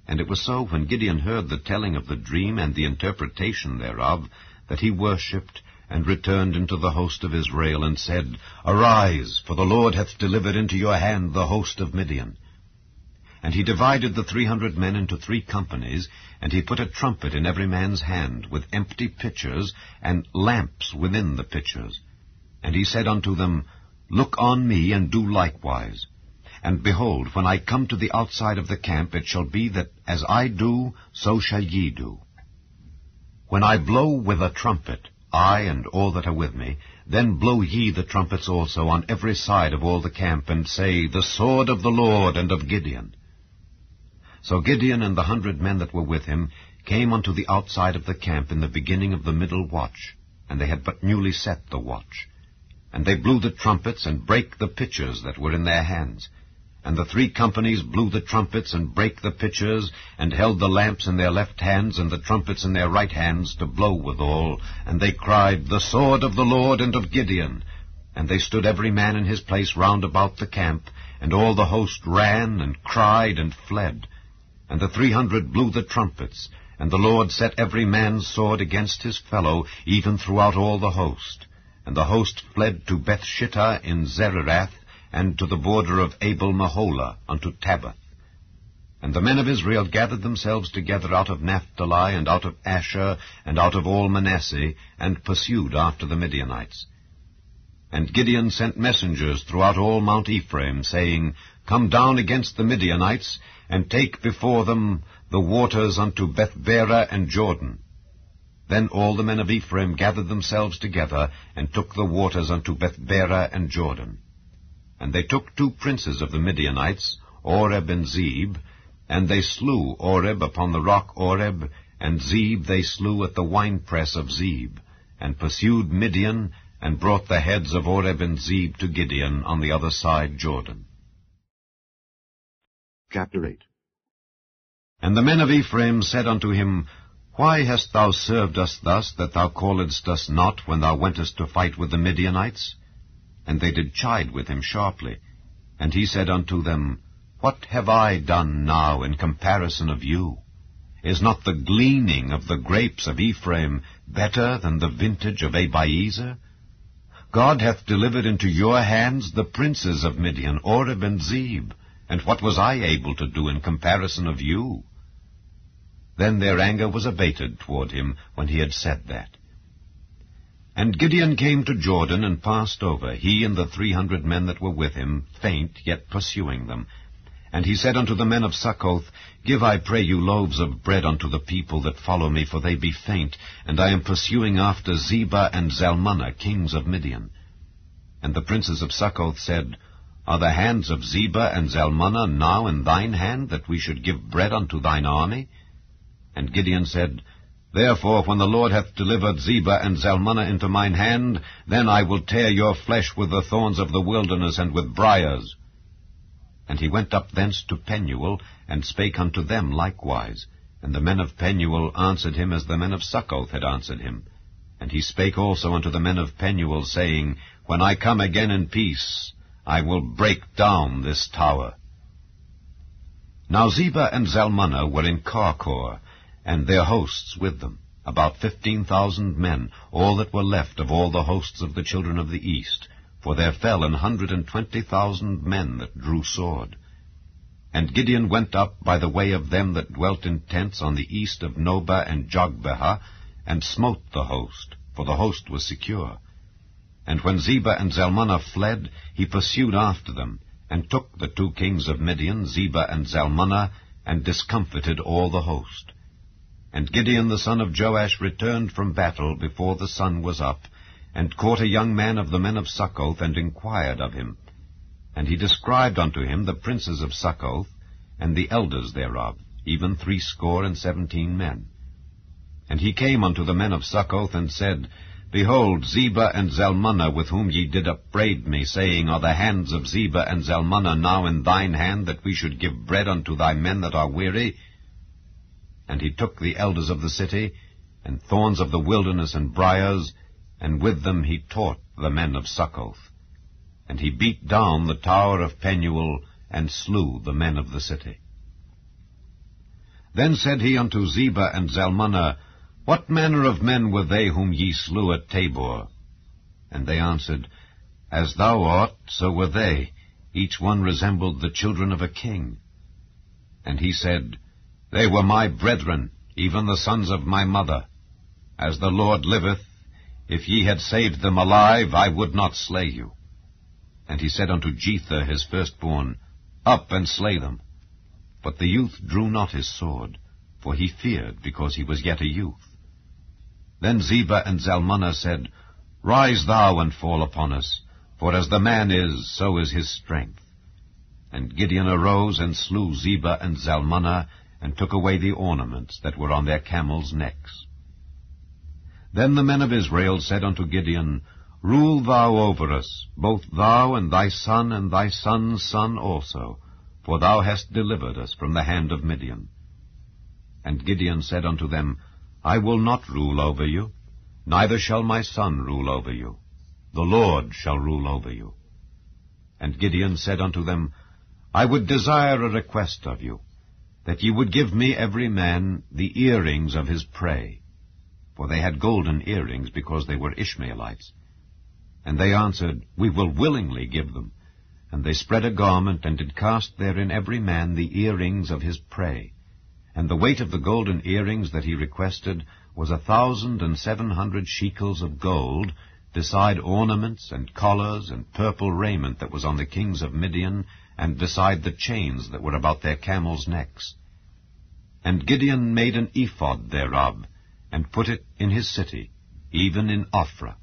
And it was so, when Gideon heard the telling of the dream and the interpretation thereof, that he worshipped, and returned into the host of Israel, and said, Arise, for the Lord hath delivered into your hand the host of Midian. And he divided the 300 men into 3 companies, and he put a trumpet in every man's hand, with empty pitchers, and lamps within the pitchers. And he said unto them, Look on me, and do likewise. And behold, when I come to the outside of the camp, it shall be that as I do, so shall ye do. When I blow with a trumpet, I and all that are with me, then blow ye the trumpets also on every side of all the camp, and say, The sword of the Lord and of Gideon. So Gideon and the 100 men that were with him came unto the outside of the camp in the beginning of the middle watch, and they had but newly set the watch. And they blew the trumpets, and brake the pitchers that were in their hands. And the 3 companies blew the trumpets, and brake the pitchers, and held the lamps in their left hands, and the trumpets in their right hands, to blow withal. And they cried, The sword of the Lord and of Gideon. And they stood every man in his place round about the camp, and all the host ran, and cried, and fled. And the 300 blew the trumpets, and the Lord set every man's sword against his fellow, even throughout all the host. And the host fled to Bethshittah in Zererath, and to the border of Abel-Meholah, unto Tabbath. And the men of Israel gathered themselves together out of Naphtali, and out of Asher, and out of all Manasseh, and pursued after the Midianites. And Gideon sent messengers throughout all Mount Ephraim, saying, Come down against the Midianites, and take before them the waters unto Bethbara and Jordan. Then all the men of Ephraim gathered themselves together, and took the waters unto Bethbara and Jordan. And they took 2 princes of the Midianites, Oreb and Zeb, and they slew Oreb upon the rock Oreb, and Zeb they slew at the winepress of Zeb, and pursued Midian, and brought the heads of Oreb and Zeb to Gideon on the other side Jordan. Chapter 8. And the men of Ephraim said unto him, Why hast thou served us thus, that thou calledst us not when thou wentest to fight with the Midianites? And they did chide with him sharply. And he said unto them, What have I done now in comparison of you? Is not the gleaning of the grapes of Ephraim better than the vintage of Abiezer? God hath delivered into your hands the princes of Midian, Oreb and Zeb, and what was I able to do in comparison of you? Then their anger was abated toward him when he had said that. And Gideon came to Jordan, and passed over, he and the 300 men that were with him, faint, yet pursuing them. And he said unto the men of Succoth, Give, I pray you, loaves of bread unto the people that follow me, for they be faint, and I am pursuing after Zebah and Zalmunna, kings of Midian. And the princes of Succoth said, Are the hands of Zebah and Zalmunna now in thine hand, that we should give bread unto thine army? And Gideon said, Therefore, when the Lord hath delivered Zebah and Zalmunna into mine hand, then I will tear your flesh with the thorns of the wilderness and with briars. And he went up thence to Penuel, and spake unto them likewise. And the men of Penuel answered him as the men of Succoth had answered him. And he spake also unto the men of Penuel, saying, When I come again in peace, I will break down this tower. Now Zebah and Zalmunna were in Karkor, and their hosts with them, about 15,000 men, all that were left of all the hosts of the children of the east, for there fell 120,000 men that drew sword. And Gideon went up by the way of them that dwelt in tents on the east of Nobah and Jogbehah, and smote the host, for the host was secure. And when Zebah and Zalmunna fled, he pursued after them, and took the 2 kings of Midian, Zebah and Zalmunna, and discomfited all the host. And Gideon the son of Joash returned from battle before the sun was up, and caught a young man of the men of Succoth, and inquired of him. And he described unto him the princes of Succoth, and the elders thereof, even 70 men. And he came unto the men of Succoth, and said, Behold, Zebah and Zalmunna, with whom ye did upbraid me, saying, Are the hands of Zebah and Zalmunna now in thine hand, that we should give bread unto thy men that are weary? And he took the elders of the city, and thorns of the wilderness and briars, and with them he taught the men of Succoth. And he beat down the tower of Penuel, and slew the men of the city. Then said he unto Zebah and Zalmunna, What manner of men were they whom ye slew at Tabor? And they answered, As thou art, so were they. Each one resembled the children of a king. And he said, They were my brethren, even the sons of my mother. As the Lord liveth, if ye had saved them alive, I would not slay you. And he said unto Jether his firstborn, Up and slay them. But the youth drew not his sword, for he feared, because he was yet a youth. Then Zebah and Zalmunna said, Rise thou and fall upon us, for as the man is, so is his strength. And Gideon arose and slew Zebah and Zalmunna, and took away the ornaments that were on their camels' necks. Then the men of Israel said unto Gideon, Rule thou over us, both thou and thy son's son also, for thou hast delivered us from the hand of Midian. And Gideon said unto them, I will not rule over you, neither shall my son rule over you. The Lord shall rule over you. And Gideon said unto them, I would desire a request of you, that ye would give me every man the earrings of his prey. For they had golden earrings, because they were Ishmaelites. And they answered, We will willingly give them. And they spread a garment, and did cast therein every man the earrings of his prey. And the weight of the golden earrings that he requested was 1,700 shekels of gold, beside ornaments and collars and purple raiment that was on the kings of Midian, and beside the chains that were about their camels' necks. And Gideon made an ephod thereof, and put it in his city, even in Ophrah.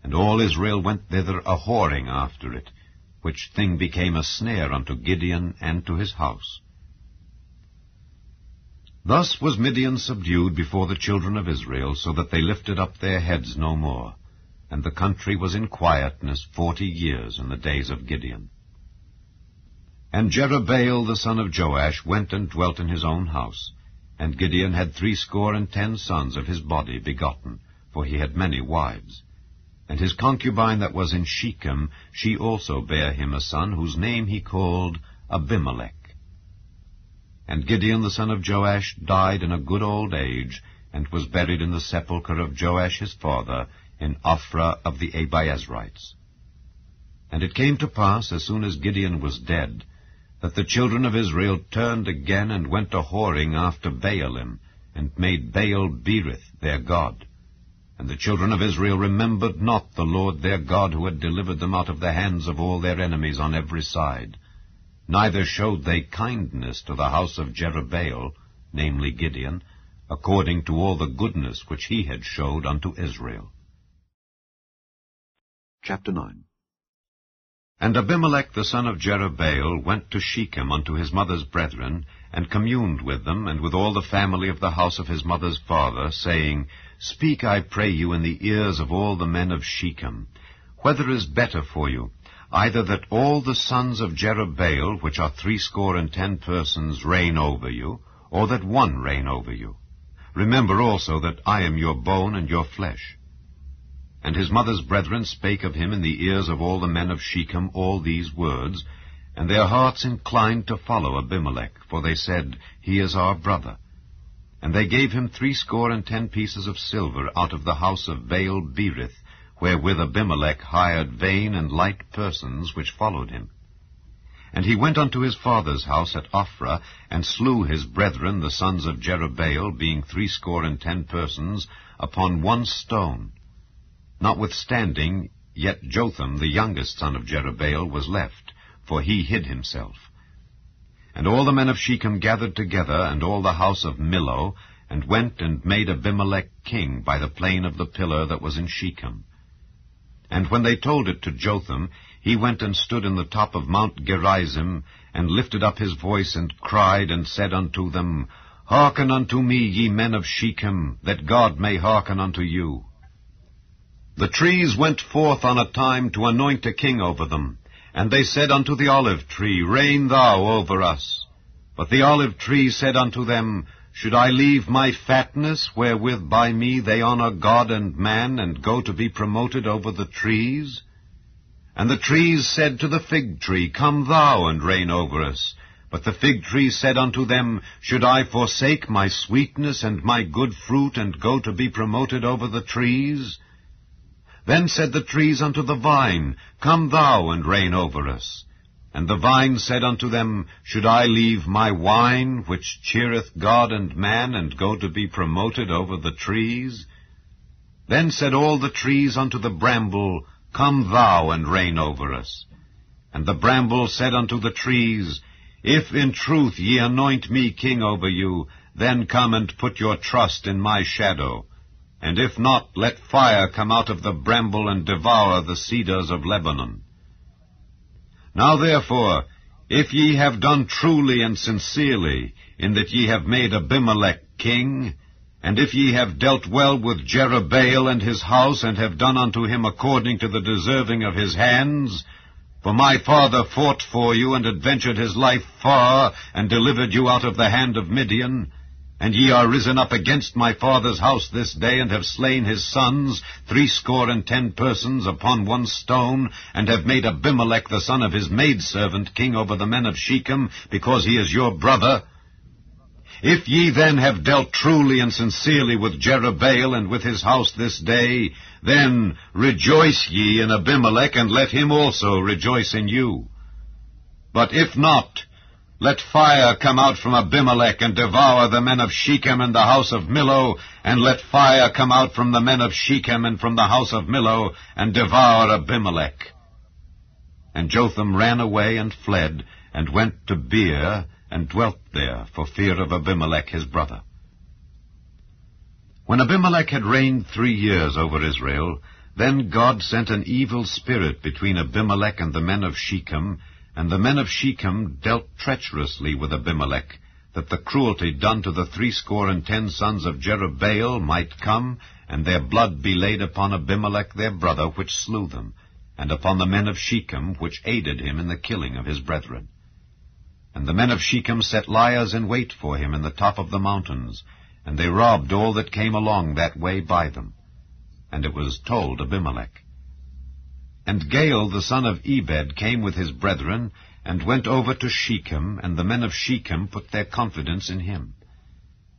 And all Israel went thither a-whoring after it, which thing became a snare unto Gideon and to his house. Thus was Midian subdued before the children of Israel, so that they lifted up their heads no more. And the country was in quietness 40 years in the days of Gideon. And Jerubbaal the son of Joash went and dwelt in his own house. And Gideon had 70 sons of his body begotten, for he had many wives. And his concubine that was in Shechem, she also bare him a son, whose name he called Abimelech. And Gideon the son of Joash died in a good old age, and was buried in the sepulchre of Joash his father, in Ophrah of the Abiezrites. And it came to pass, as soon as Gideon was dead, that the children of Israel turned again and went a-whoring after Baalim, and made Baal-berith their god. And the children of Israel remembered not the Lord their God, who had delivered them out of the hands of all their enemies on every side. Neither showed they kindness to the house of Jerubbaal, namely Gideon, according to all the goodness which he had showed unto Israel. Chapter 9. And Abimelech the son of Jerubbaal went to Shechem unto his mother's brethren, and communed with them, and with all the family of the house of his mother's father, saying, Speak, I pray you, in the ears of all the men of Shechem, whether is better for you, either that all the sons of Jerubbaal, which are 70 persons, reign over you, or that one reign over you. Remember also that I am your bone and your flesh. And his mother's brethren spake of him in the ears of all the men of Shechem all these words, and their hearts inclined to follow Abimelech, for they said, He is our brother. And they gave him 70 pieces of silver out of the house of Baal-berith, wherewith Abimelech hired vain and light persons which followed him. And he went unto his father's house at Ophrah, and slew his brethren the sons of Jerubbaal, being 70 persons, upon one stone. Notwithstanding, yet Jotham, the youngest son of Jerubbaal, was left, for he hid himself. And all the men of Shechem gathered together, and all the house of Millo, and went and made Abimelech king by the plain of the pillar that was in Shechem. And when they told it to Jotham, he went and stood in the top of Mount Gerizim, and lifted up his voice, and cried, and said unto them, Hearken unto me, ye men of Shechem, that God may hearken unto you. The trees went forth on a time to anoint a king over them. And they said unto the olive tree, Reign thou over us. But the olive tree said unto them, Should I leave my fatness, wherewith by me they honor God and man, and go to be promoted over the trees? And the trees said to the fig tree, Come thou and reign over us. But the fig tree said unto them, Should I forsake my sweetness and my good fruit, and go to be promoted over the trees? Then said the trees unto the vine, Come thou and reign over us. And the vine said unto them, Should I leave my wine, which cheereth God and man, and go to be promoted over the trees? Then said all the trees unto the bramble, Come thou and reign over us. And the bramble said unto the trees, If in truth ye anoint me king over you, then come and put your trust in my shadow. And if not, let fire come out of the bramble and devour the cedars of Lebanon. Now therefore, if ye have done truly and sincerely, in that ye have made Abimelech king, and if ye have dealt well with Jerubbaal and his house, and have done unto him according to the deserving of his hands, for my father fought for you, and adventured his life far, and delivered you out of the hand of Midian, and ye are risen up against my father's house this day, and have slain his sons, 70 persons upon one stone, and have made Abimelech the son of his maidservant king over the men of Shechem, because he is your brother. If ye then have dealt truly and sincerely with Jerubbaal and with his house this day, then rejoice ye in Abimelech, and let him also rejoice in you. But if not, let fire come out from Abimelech, and devour the men of Shechem and the house of Millo, and let fire come out from the men of Shechem and from the house of Millo, and devour Abimelech. And Jotham ran away and fled, and went to Beer, and dwelt there, for fear of Abimelech his brother. When Abimelech had reigned 3 years over Israel, then God sent an evil spirit between Abimelech and the men of Shechem, and the men of Shechem dealt treacherously with Abimelech, that the cruelty done to the 70 sons of Jerubbaal might come, and their blood be laid upon Abimelech their brother, which slew them, and upon the men of Shechem, which aided him in the killing of his brethren. And the men of Shechem set liers in wait for him in the top of the mountains, and they robbed all that came along that way by them. And it was told Abimelech. And Gaal the son of Ebed came with his brethren, and went over to Shechem, and the men of Shechem put their confidence in him.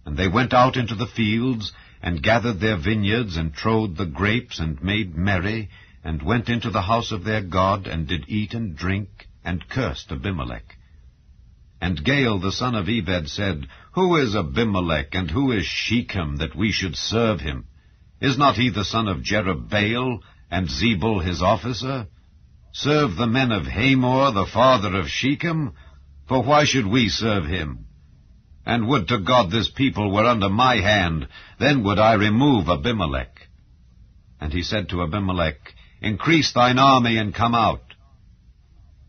And they went out into the fields, and gathered their vineyards, and trode the grapes, and made merry, and went into the house of their God, and did eat and drink, and cursed Abimelech. And Gaal the son of Ebed said, Who is Abimelech, and who is Shechem, that we should serve him? Is not he the son of Jerubbaal, and Zebul his officer? Serve the men of Hamor, the father of Shechem? For why should we serve him? And would to God this people were under my hand, then would I remove Abimelech. And he said to Abimelech, Increase thine army, and come out.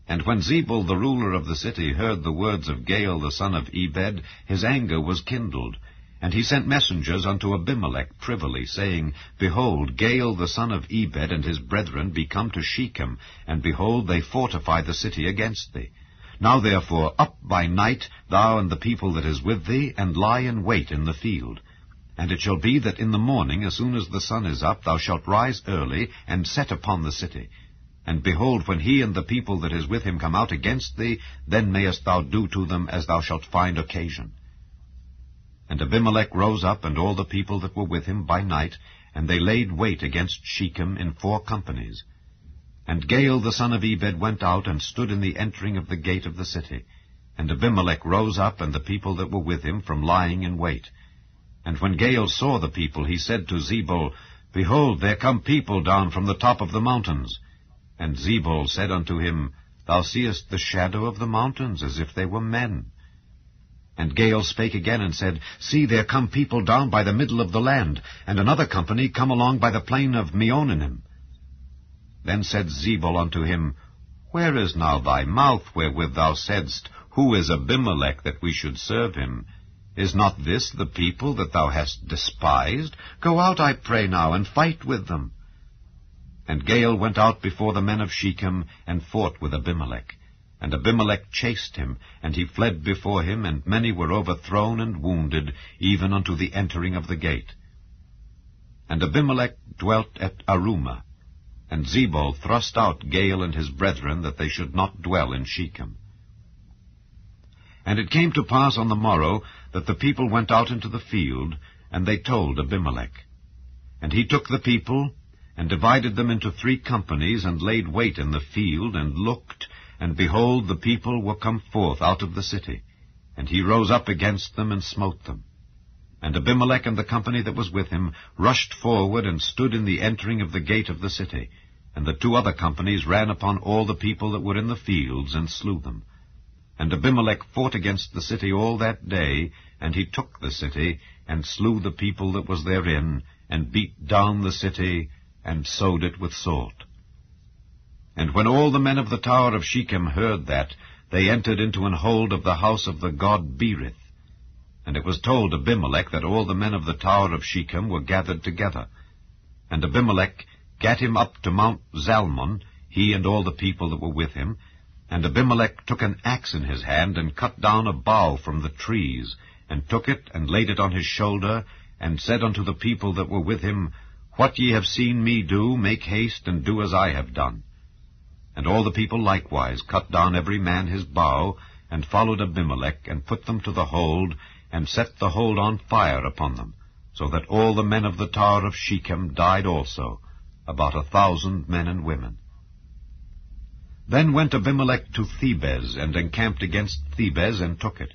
And when Zebul the ruler of the city heard the words of Gaal the son of Ebed, his anger was kindled. And he sent messengers unto Abimelech privily, saying, Behold, Gaal the son of Ebed and his brethren be come to Shechem, and behold, they fortify the city against thee. Now therefore up by night, thou and the people that is with thee, and lie in wait in the field. And it shall be that in the morning, as soon as the sun is up, thou shalt rise early, and set upon the city. And behold, when he and the people that is with him come out against thee, then mayest thou do to them as thou shalt find occasion. And Abimelech rose up, and all the people that were with him by night, and they laid wait against Shechem in 4 companies. And Gaal the son of Ebed went out, and stood in the entering of the gate of the city. And Abimelech rose up, and the people that were with him, from lying in wait. And when Gaal saw the people, he said to Zebul, Behold, there come people down from the top of the mountains. And Zebul said unto him, Thou seest the shadow of the mountains, as if they were men. And Gaal spake again, and said, See, there come people down by the middle of the land, and another company come along by the plain of Meonanim. Then said Zebul unto him, Where is now thy mouth, wherewith thou saidst, Who is Abimelech, that we should serve him? Is not this the people that thou hast despised? Go out, I pray now, and fight with them. And Gaal went out before the men of Shechem, and fought with Abimelech. And Abimelech chased him, and he fled before him, and many were overthrown and wounded, even unto the entering of the gate. And Abimelech dwelt at Arumah, and Zebul thrust out Gaal and his brethren, that they should not dwell in Shechem. And it came to pass on the morrow, that the people went out into the field, and they told Abimelech. And he took the people, and divided them into 3 companies, and laid wait in the field, and looked, and behold, the people were come forth out of the city. And he rose up against them, and smote them. And Abimelech and the company that was with him rushed forward, and stood in the entering of the gate of the city. And the 2 other companies ran upon all the people that were in the fields, and slew them. And Abimelech fought against the city all that day, and he took the city, and slew the people that was therein, and beat down the city, and sowed it with salt. And when all the men of the tower of Shechem heard that, they entered into an hold of the house of the god Berith. And it was told Abimelech that all the men of the tower of Shechem were gathered together. And Abimelech gat him up to Mount Zalmon, he and all the people that were with him. And Abimelech took an axe in his hand, and cut down a bough from the trees, and took it, and laid it on his shoulder, and said unto the people that were with him, What ye have seen me do, make haste, and do as I have done. And all the people likewise cut down every man his bough, and followed Abimelech, and put them to the hold, and set the hold on fire upon them, so that all the men of the tower of Shechem died also, about 1,000 men and women. Then went Abimelech to Thebez, and encamped against Thebez, and took it.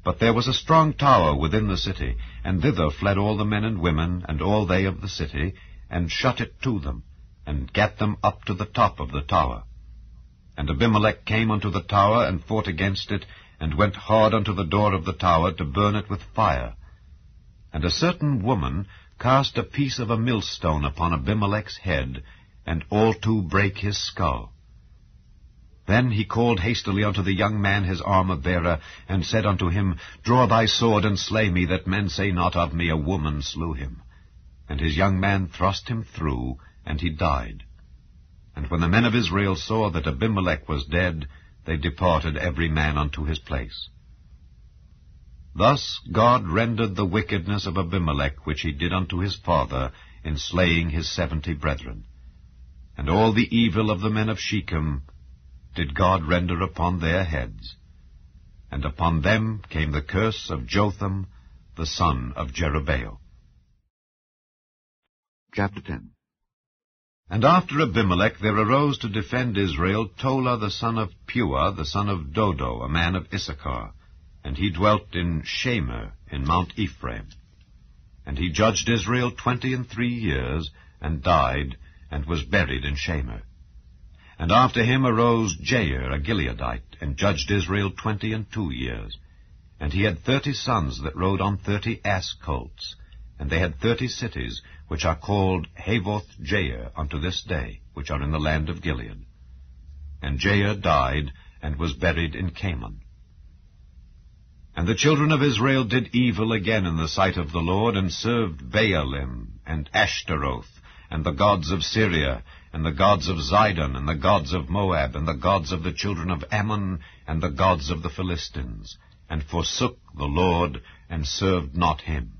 But there was a strong tower within the city, and thither fled all the men and women, and all they of the city, and shut it to them, and gat them up to the top of the tower. And Abimelech came unto the tower, and fought against it, and went hard unto the door of the tower, to burn it with fire. And a certain woman cast a piece of a millstone upon Abimelech's head, and all 2 brake his skull. Then he called hastily unto the young man his armor-bearer, and said unto him, Draw thy sword, and slay me, that men say not of me, A woman slew him. And his young man thrust him through, and he died. And when the men of Israel saw that Abimelech was dead, they departed every man unto his place. Thus God rendered the wickedness of Abimelech, which he did unto his father, in slaying his 70 brethren. And all the evil of the men of Shechem did God render upon their heads. And upon them came the curse of Jotham, the son of Jerubbaal. Chapter 10. And after Abimelech there arose to defend Israel Tola the son of Puah, the son of Dodo, a man of Issachar. And he dwelt in Shemer, in Mount Ephraim. And he judged Israel 23 years, and died, and was buried in Shemer. And after him arose Jair, a Gileadite, and judged Israel 22 years. And he had 30 sons that rode on 30 ass colts. And they had 30 cities, which are called Havoth Jair unto this day, which are in the land of Gilead. And Jair died, and was buried in Canaan. And the children of Israel did evil again in the sight of the Lord, and served Baalim, and Ashtaroth, and the gods of Syria, and the gods of Zidon, and the gods of Moab, and the gods of the children of Ammon, and the gods of the Philistines, and forsook the Lord, and served not him.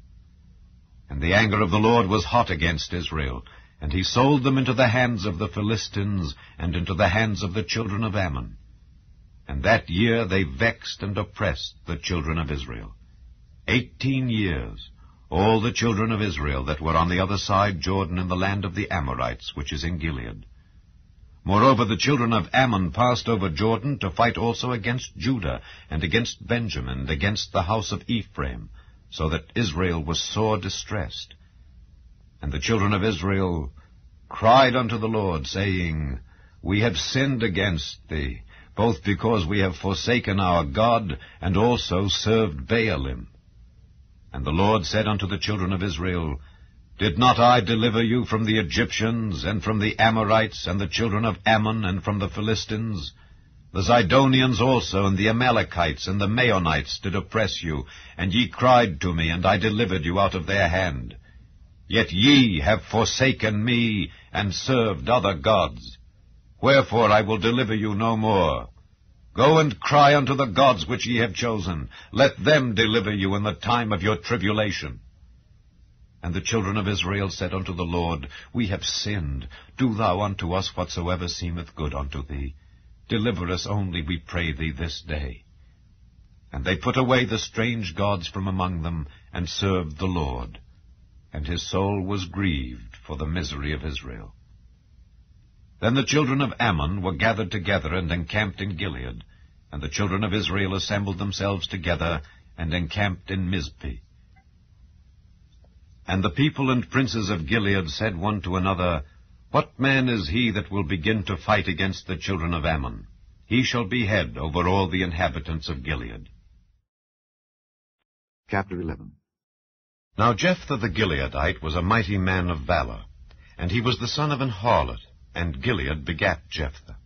And the anger of the Lord was hot against Israel, and he sold them into the hands of the Philistines, and into the hands of the children of Ammon. And that year they vexed and oppressed the children of Israel. 18 years, all the children of Israel that were on the other side Jordan in the land of the Amorites, which is in Gilead. Moreover, the children of Ammon passed over Jordan to fight also against Judah, and against Benjamin, and against the house of Ephraim, so that Israel was sore distressed. And the children of Israel cried unto the Lord, saying, We have sinned against thee, both because we have forsaken our God, and also served Baalim. And the Lord said unto the children of Israel, Did not I deliver you from the Egyptians, and from the Amorites, and the children of Ammon, and from the Philistines? The Zidonians also, and the Amalekites, and the Maonites did oppress you, and ye cried to me, and I delivered you out of their hand. Yet ye have forsaken me, and served other gods. Wherefore I will deliver you no more. Go and cry unto the gods which ye have chosen. Let them deliver you in the time of your tribulation. And the children of Israel said unto the Lord, We have sinned. Do thou unto us whatsoever seemeth good unto thee. Deliver us only, we pray thee, this day. And they put away the strange gods from among them, and served the Lord. And his soul was grieved for the misery of Israel. Then the children of Ammon were gathered together and encamped in Gilead. And the children of Israel assembled themselves together and encamped in Mizpeh. And the people and princes of Gilead said one to another, What man is he that will begin to fight against the children of Ammon? He shall be head over all the inhabitants of Gilead. Chapter 11. Now Jephthah the Gileadite was a mighty man of valor, and he was the son of an harlot, and Gilead begat Jephthah.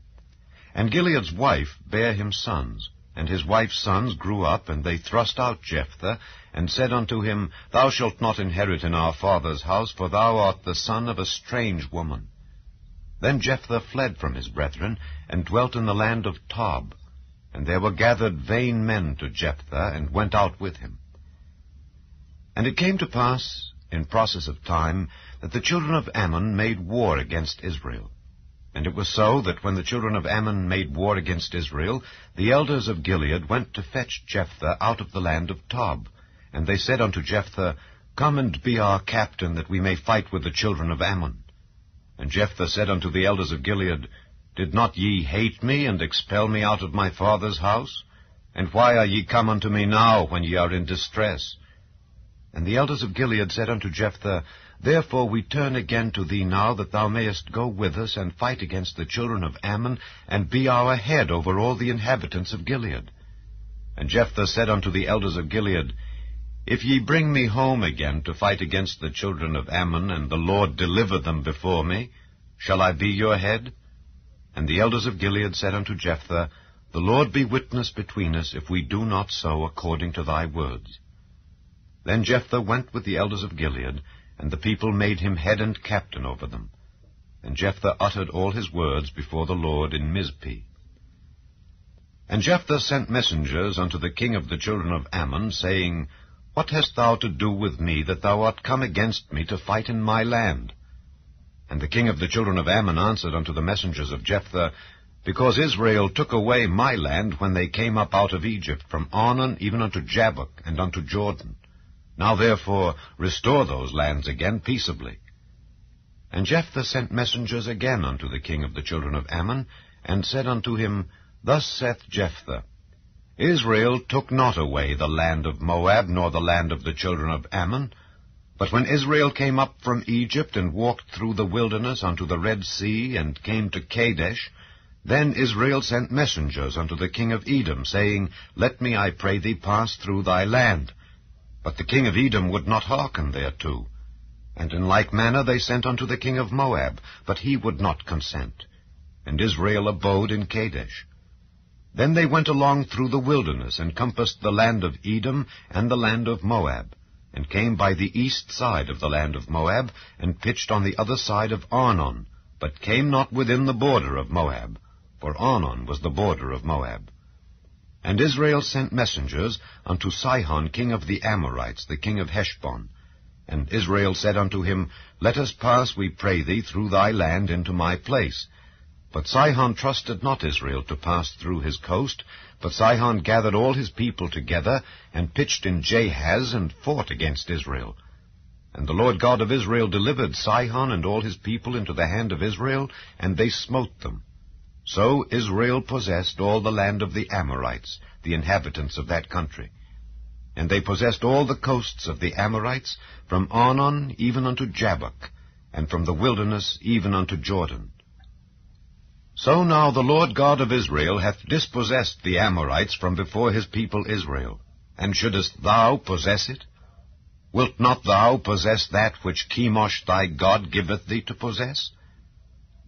And Gilead's wife bare him sons, and his wife's sons grew up, and they thrust out Jephthah, and said unto him, Thou shalt not inherit in our father's house, for thou art the son of a strange woman. Then Jephthah fled from his brethren, and dwelt in the land of Tob. And there were gathered vain men to Jephthah, and went out with him. And it came to pass, in process of time, that the children of Ammon made war against Israel. And it was so that when the children of Ammon made war against Israel, the elders of Gilead went to fetch Jephthah out of the land of Tob. And they said unto Jephthah, Come and be our captain, that we may fight with the children of Ammon. And Jephthah said unto the elders of Gilead, Did not ye hate me, and expel me out of my father's house? And why are ye come unto me now, when ye are in distress? And the elders of Gilead said unto Jephthah, Therefore we turn again to thee now, that thou mayest go with us, and fight against the children of Ammon, and be our head over all the inhabitants of Gilead. And Jephthah said unto the elders of Gilead, If ye bring me home again to fight against the children of Ammon, and the Lord deliver them before me, shall I be your head? And the elders of Gilead said unto Jephthah, The Lord be witness between us, if we do not so according to thy words. Then Jephthah went with the elders of Gilead, and the people made him head and captain over them. And Jephthah uttered all his words before the Lord in Mizpeh. And Jephthah sent messengers unto the king of the children of Ammon, saying, What hast thou to do with me, that thou art come against me to fight in my land? And the king of the children of Ammon answered unto the messengers of Jephthah, Because Israel took away my land when they came up out of Egypt, from Arnon even unto Jabbok, and unto Jordan. Now therefore restore those lands again peaceably. And Jephthah sent messengers again unto the king of the children of Ammon, and said unto him, Thus saith Jephthah, Israel took not away the land of Moab, nor the land of the children of Ammon. But when Israel came up from Egypt, and walked through the wilderness unto the Red Sea, and came to Kadesh, then Israel sent messengers unto the king of Edom, saying, Let me, I pray thee, pass through thy land. But the king of Edom would not hearken thereto. And in like manner they sent unto the king of Moab, but he would not consent. And Israel abode in Kadesh. Then they went along through the wilderness, and compassed the land of Edom and the land of Moab, and came by the east side of the land of Moab, and pitched on the other side of Arnon, but came not within the border of Moab, for Arnon was the border of Moab. And Israel sent messengers unto Sihon king of the Amorites, the king of Heshbon. And Israel said unto him, Let us pass, we pray thee, through thy land into my place. But Sihon trusted not Israel to pass through his coast, but Sihon gathered all his people together, and pitched in Jahaz, and fought against Israel. And the Lord God of Israel delivered Sihon and all his people into the hand of Israel, and they smote them. So Israel possessed all the land of the Amorites, the inhabitants of that country. And they possessed all the coasts of the Amorites, from Arnon even unto Jabbok, and from the wilderness even unto Jordan. So now the Lord God of Israel hath dispossessed the Amorites from before his people Israel. And shouldest thou possess it? Wilt not thou possess that which Chemosh thy God giveth thee to possess?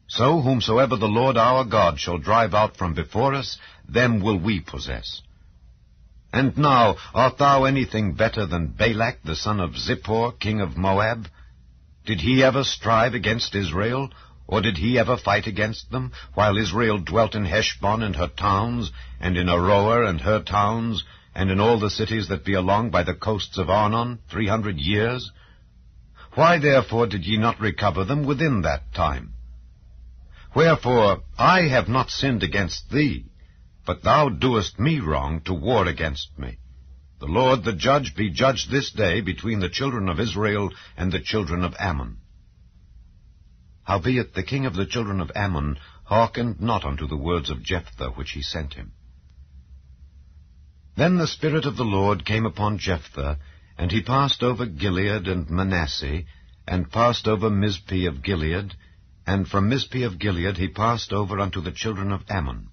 So whomsoever the Lord our God shall drive out from before us, them will we possess. And now art thou anything better than Balak the son of Zippor, king of Moab? Did he ever strive against Israel? Or did he ever fight against them, while Israel dwelt in Heshbon and her towns, and in Aroer and her towns, and in all the cities that be along by the coasts of Arnon, 300 years? Why therefore did ye not recover them within that time? Wherefore I have not sinned against thee, but thou doest me wrong to war against me. The Lord the judge be judged this day between the children of Israel and the children of Ammon. Howbeit the king of the children of Ammon hearkened not unto the words of Jephthah which he sent him. Then the Spirit of the Lord came upon Jephthah, and he passed over Gilead and Manasseh, and passed over Mizpeh of Gilead, and from Mizpeh of Gilead he passed over unto the children of Ammon.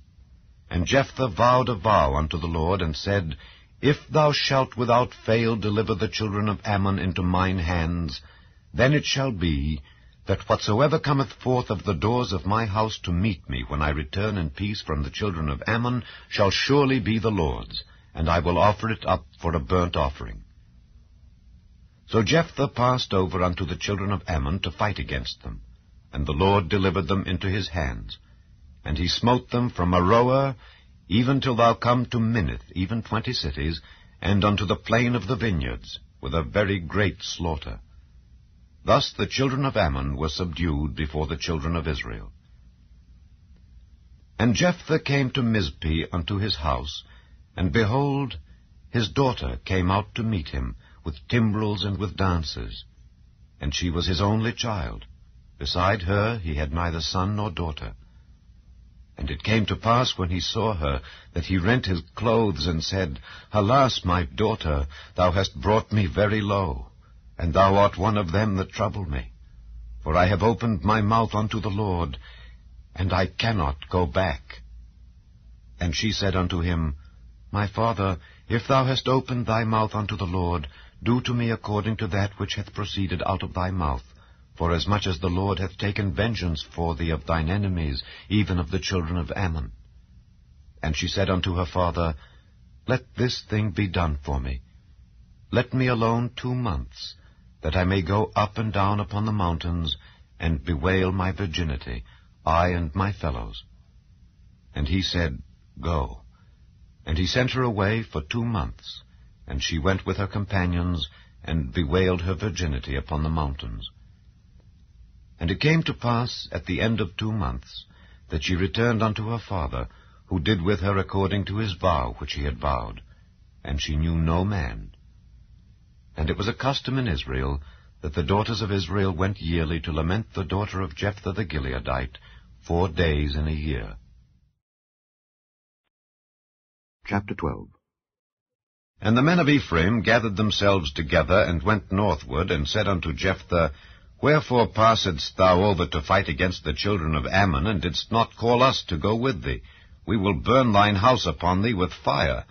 And Jephthah vowed a vow unto the Lord, and said, If thou shalt without fail deliver the children of Ammon into mine hands, then it shall be, that whatsoever cometh forth of the doors of my house to meet me when I return in peace from the children of Ammon shall surely be the Lord's, and I will offer it up for a burnt offering. So Jephthah passed over unto the children of Ammon to fight against them, and the Lord delivered them into his hands. And he smote them from Aroer even till thou come to Minnith, even 20 cities, and unto the plain of the vineyards, with a very great slaughter. Thus the children of Ammon were subdued before the children of Israel. And Jephthah came to Mizpeh unto his house, and behold, his daughter came out to meet him, with timbrels and with dances. And she was his only child. Beside her he had neither son nor daughter. And it came to pass, when he saw her, that he rent his clothes, and said, Alas, my daughter, thou hast brought me very low, and thou art one of them that trouble me. For I have opened my mouth unto the Lord, and I cannot go back. And she said unto him, My father, if thou hast opened thy mouth unto the Lord, do to me according to that which hath proceeded out of thy mouth. Forasmuch as the Lord hath taken vengeance for thee of thine enemies, even of the children of Ammon. And she said unto her father, Let this thing be done for me. Let me alone 2 months, that I may go up and down upon the mountains, and bewail my virginity, I and my fellows. And he said, Go. And he sent her away for 2 months, and she went with her companions, and bewailed her virginity upon the mountains. And it came to pass at the end of 2 months, that she returned unto her father, who did with her according to his vow which he had vowed, and she knew no man. And it was a custom in Israel, that the daughters of Israel went yearly to lament the daughter of Jephthah the Gileadite 4 days in a year. Chapter 12. And the men of Ephraim gathered themselves together, and went northward, and said unto Jephthah, Wherefore passedst thou over to fight against the children of Ammon, and didst not call us to go with thee? We will burn thine house upon thee with fire.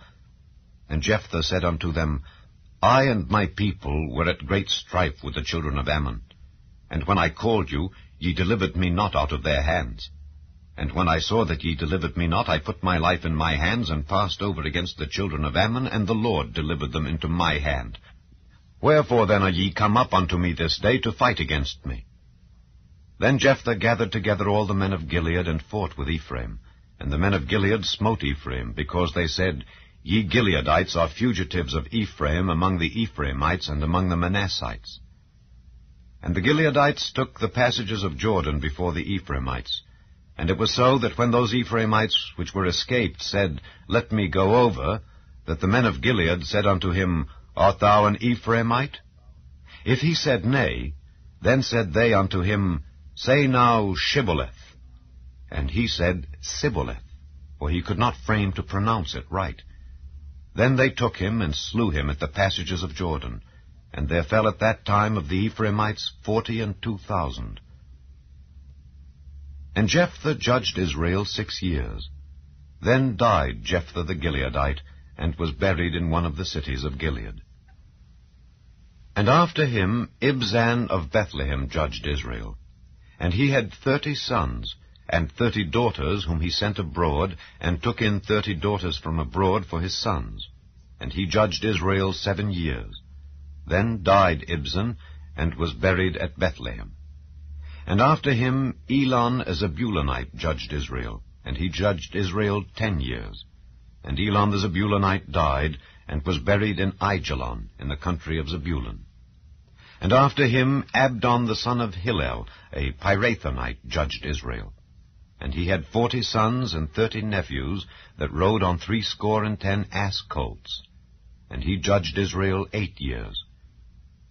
And Jephthah said unto them, I and my people were at great strife with the children of Ammon. And when I called you, ye delivered me not out of their hands. And when I saw that ye delivered me not, I put my life in my hands, and passed over against the children of Ammon, and the Lord delivered them into my hand. Wherefore then are ye come up unto me this day to fight against me? Then Jephthah gathered together all the men of Gilead, and fought with Ephraim. And the men of Gilead smote Ephraim, because they said, Ye Gileadites are fugitives of Ephraim among the Ephraimites and among the Manassites. And the Gileadites took the passages of Jordan before the Ephraimites. And it was so that when those Ephraimites which were escaped said, Let me go over, that the men of Gilead said unto him, Art thou an Ephraimite? If he said nay, then said they unto him, Say now Shibboleth. And he said Sibboleth, for he could not frame to pronounce it right. Then they took him, and slew him at the passages of Jordan. And there fell at that time of the Ephraimites 42,000. And Jephthah judged Israel 6 years. Then died Jephthah the Gileadite, and was buried in one of the cities of Gilead. And after him Ibzan of Bethlehem judged Israel. And he had 30 sons, and 30 daughters whom he sent abroad, and took in 30 daughters from abroad for his sons. And he judged Israel 7 years. Then died Ibzan, and was buried at Bethlehem. And after him Elon a Zebulunite judged Israel, and he judged Israel 10 years. And Elon the Zebulunite died, and was buried in Aijalon, in the country of Zebulun. And after him Abdon the son of Hillel, a Pirathonite, judged Israel. And he had 40 sons and 30 nephews, that rode on 70 ass colts. And he judged Israel 8 years.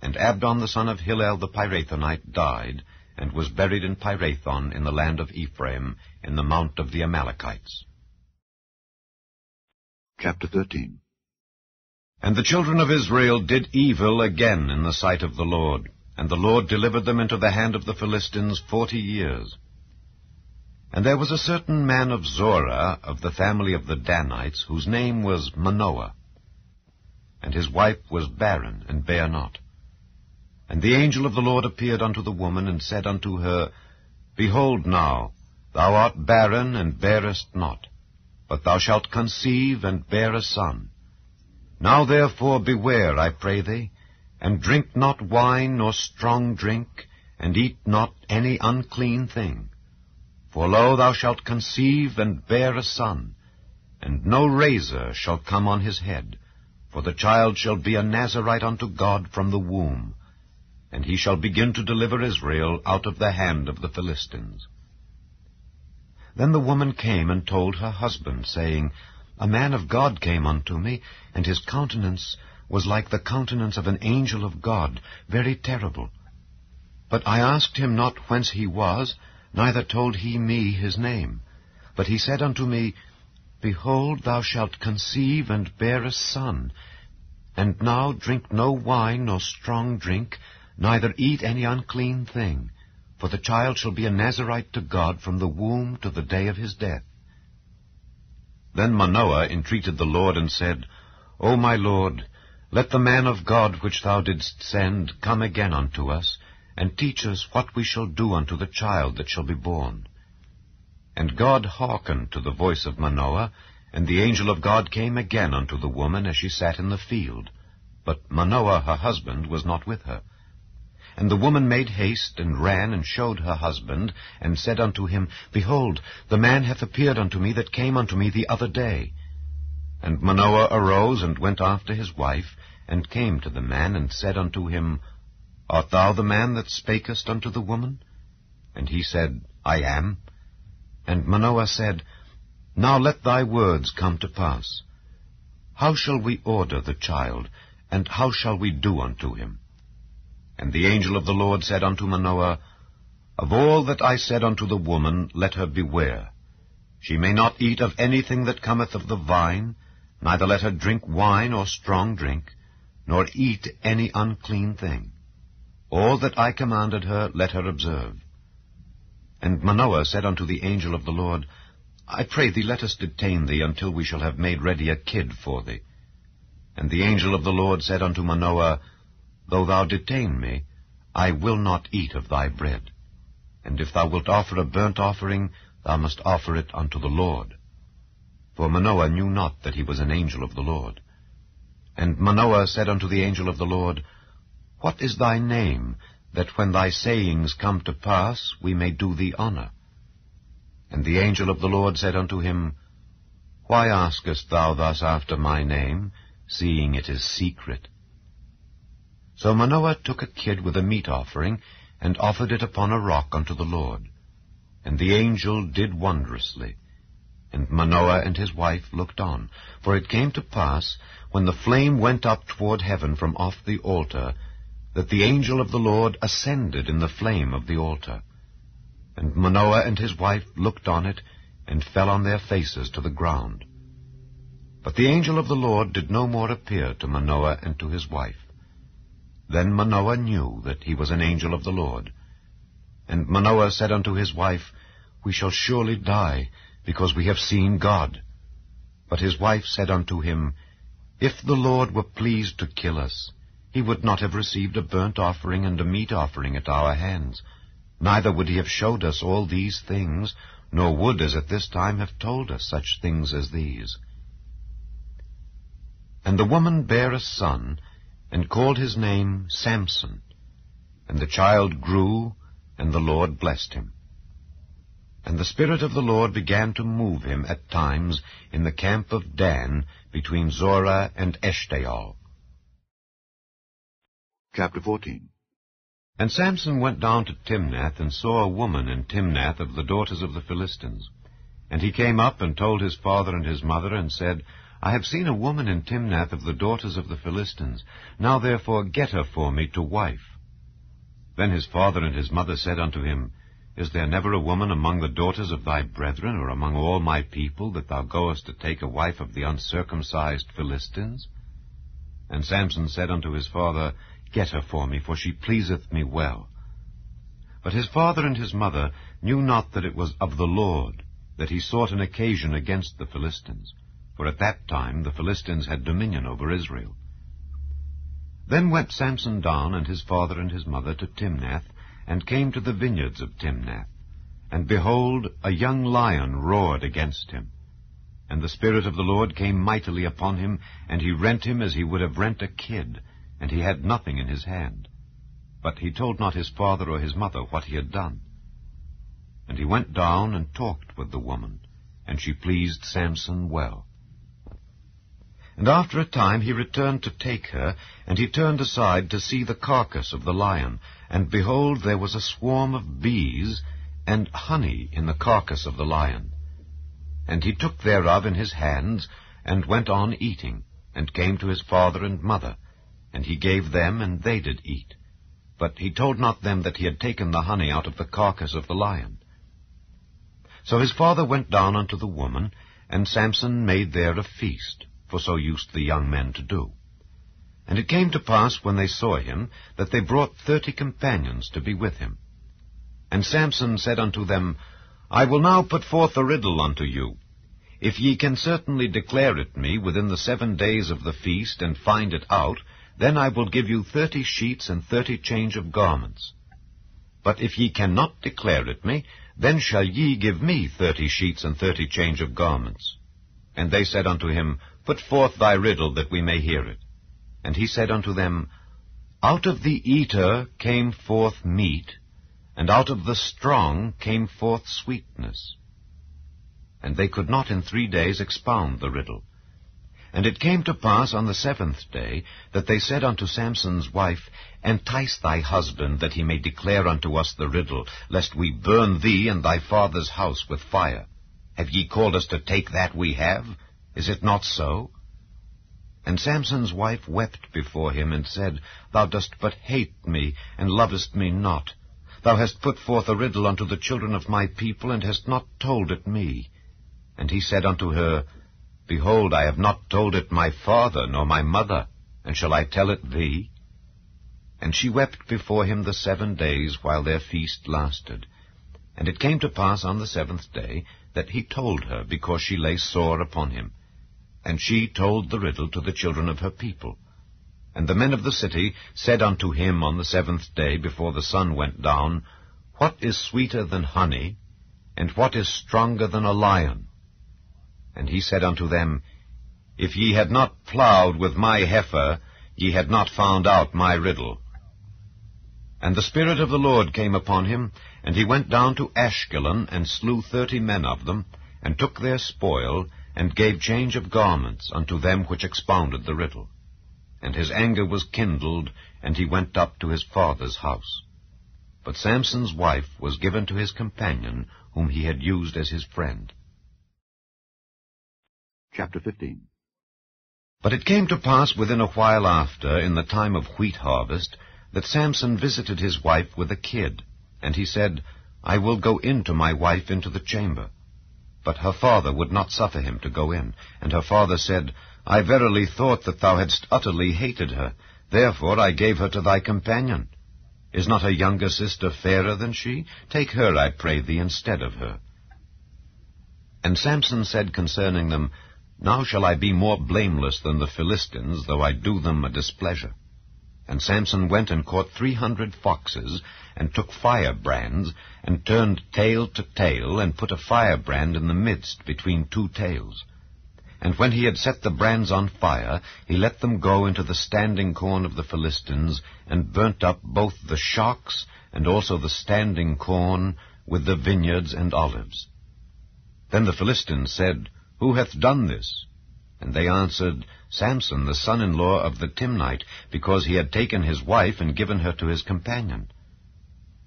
And Abdon the son of Hillel the Pirathonite died, and was buried in Pirathon in the land of Ephraim, in the mount of the Amalekites. Chapter 13. And the children of Israel did evil again in the sight of the Lord, and the Lord delivered them into the hand of the Philistines 40 years. And there was a certain man of Zorah, of the family of the Danites, whose name was Manoah. And his wife was barren, and bare not. And the angel of the Lord appeared unto the woman, and said unto her, Behold now, thou art barren, and bearest not, but thou shalt conceive, and bear a son. Now therefore beware, I pray thee, and drink not wine nor strong drink, and eat not any unclean thing. For lo, thou shalt conceive, and bear a son, and no razor shall come on his head, for the child shall be a Nazarite unto God from the womb, and he shall begin to deliver Israel out of the hand of the Philistines. Then the woman came and told her husband, saying, A man of God came unto me, and his countenance was like the countenance of an angel of God, very terrible. But I asked him not whence he was, neither told he me his name. But he said unto me, Behold, thou shalt conceive, and bear a son. And now drink no wine nor strong drink, neither eat any unclean thing, for the child shall be a Nazarite to God from the womb to the day of his death. Then Manoah entreated the Lord, and said, O my Lord, let the man of God which thou didst send come again unto us, and teach us what we shall do unto the child that shall be born. And God hearkened to the voice of Manoah, and the angel of God came again unto the woman as she sat in the field. But Manoah her husband was not with her. And the woman made haste, and ran, and showed her husband, and said unto him, Behold, the man hath appeared unto me that came unto me the other day. And Manoah arose, and went after his wife, and came to the man, and said unto him, Art thou the man that spakest unto the woman? And he said, I am. And Manoah said, Now let thy words come to pass. How shall we order the child, and how shall we do unto him? And the angel of the Lord said unto Manoah, Of all that I said unto the woman, let her beware. She may not eat of anything that cometh of the vine, neither let her drink wine or strong drink, nor eat any unclean thing. All that I commanded her, let her observe. And Manoah said unto the angel of the Lord, I pray thee, let us detain thee until we shall have made ready a kid for thee. And the angel of the Lord said unto Manoah, Though thou detain me, I will not eat of thy bread. And if thou wilt offer a burnt offering, thou must offer it unto the Lord. For Manoah knew not that he was an angel of the Lord. And Manoah said unto the angel of the Lord, What is thy name, that when thy sayings come to pass, we may do thee honor? And the angel of the Lord said unto him, Why askest thou thus after my name, seeing it is secret? So Manoah took a kid with a meat offering, and offered it upon a rock unto the Lord. And the angel did wondrously. And Manoah and his wife looked on. For it came to pass, when the flame went up toward heaven from off the altar, that the angel of the Lord ascended in the flame of the altar. And Manoah and his wife looked on it, and fell on their faces to the ground. But the angel of the Lord did no more appear to Manoah and to his wife. Then Manoah knew that he was an angel of the Lord. And Manoah said unto his wife, We shall surely die, because we have seen God. But his wife said unto him, If the Lord were pleased to kill us, he would not have received a burnt offering and a meat offering at our hands, neither would he have showed us all these things, nor would, as at this time, have told us such things as these. And the woman bare a son, and called his name Samson. And the child grew, and the Lord blessed him. And the Spirit of the Lord began to move him at times in the camp of Dan, between Zorah and Eshtaol. Chapter 14. And Samson went down to Timnath, and saw a woman in Timnath of the daughters of the Philistines. And he came up and told his father and his mother, and said, I have seen a woman in Timnath of the daughters of the Philistines. Now therefore get her for me to wife. Then his father and his mother said unto him, Is there never a woman among the daughters of thy brethren, or among all my people, that thou goest to take a wife of the uncircumcised Philistines? And Samson said unto his father, Get her for me, for she pleaseth me well. But his father and his mother knew not that it was of the Lord, that he sought an occasion against the Philistines, for at that time the Philistines had dominion over Israel. Then went Samson down, and his father and his mother, to Timnath, and came to the vineyards of Timnath. And behold, a young lion roared against him. And the Spirit of the Lord came mightily upon him, and he rent him as he would have rent a kid, and he had nothing in his hand. But he told not his father or his mother what he had done. And he went down and talked with the woman, and she pleased Samson well. And after a time he returned to take her, and he turned aside to see the carcass of the lion, and behold, there was a swarm of bees and honey in the carcass of the lion. And he took thereof in his hands, and went on eating, and came to his father and mother, and he gave them, and they did eat. But he told not them that he had taken the honey out of the carcass of the lion. So his father went down unto the woman, and Samson made there a feast, for so used the young men to do. And it came to pass, when they saw him, that they brought 30 companions to be with him. And Samson said unto them, I will now put forth a riddle unto you. If ye can certainly declare it me within the 7 days of the feast, and find it out, then I will give you 30 sheets and 30 change of garments. But if ye cannot declare it me, then shall ye give me 30 sheets and 30 change of garments. And they said unto him, Put forth thy riddle, that we may hear it. And he said unto them, Out of the eater came forth meat, and out of the strong came forth sweetness. And they could not in 3 days expound the riddle. And it came to pass on the 7th day, that they said unto Samson's wife, Entice thy husband, that he may declare unto us the riddle, lest we burn thee and thy father's house with fire. Have ye called us to take that we have? Is it not so? And Samson's wife wept before him, and said, Thou dost but hate me, and lovest me not. Thou hast put forth a riddle unto the children of my people, and hast not told it me. And he said unto her, Behold, I have not told it my father nor my mother, and shall I tell it thee? And she wept before him the 7 days, while their feast lasted. And it came to pass on the 7th day, that he told her, because she lay sore upon him. And she told the riddle to the children of her people. And the men of the city said unto him on the 7th day, before the sun went down, What is sweeter than honey, and what is stronger than a lion? And he said unto them, If ye had not plowed with my heifer, ye had not found out my riddle. And the Spirit of the Lord came upon him, and he went down to Ashkelon, and slew 30 men of them, and took their spoil, and gave change of garments unto them which expounded the riddle. And his anger was kindled, and he went up to his father's house. But Samson's wife was given to his companion, whom he had used as his friend. Chapter 15. But it came to pass within a while after, in the time of wheat harvest, that Samson visited his wife with a kid. And he said, I will go in to my wife into the chamber. But her father would not suffer him to go in. And her father said, I verily thought that thou hadst utterly hated her. Therefore I gave her to thy companion. Is not a younger sister fairer than she? Take her, I pray thee, instead of her. And Samson said concerning them, Now shall I be more blameless than the Philistines, though I do them a displeasure. And Samson went and caught 300 foxes, and took firebrands, and turned tail to tail, and put a firebrand in the midst between 2 tails. And when he had set the brands on fire, he let them go into the standing corn of the Philistines, and burnt up both the shocks and also the standing corn with the vineyards and olives. Then the Philistines said, Who hath done this? And they answered, Samson, the son-in-law of the Timnite, because he had taken his wife and given her to his companion.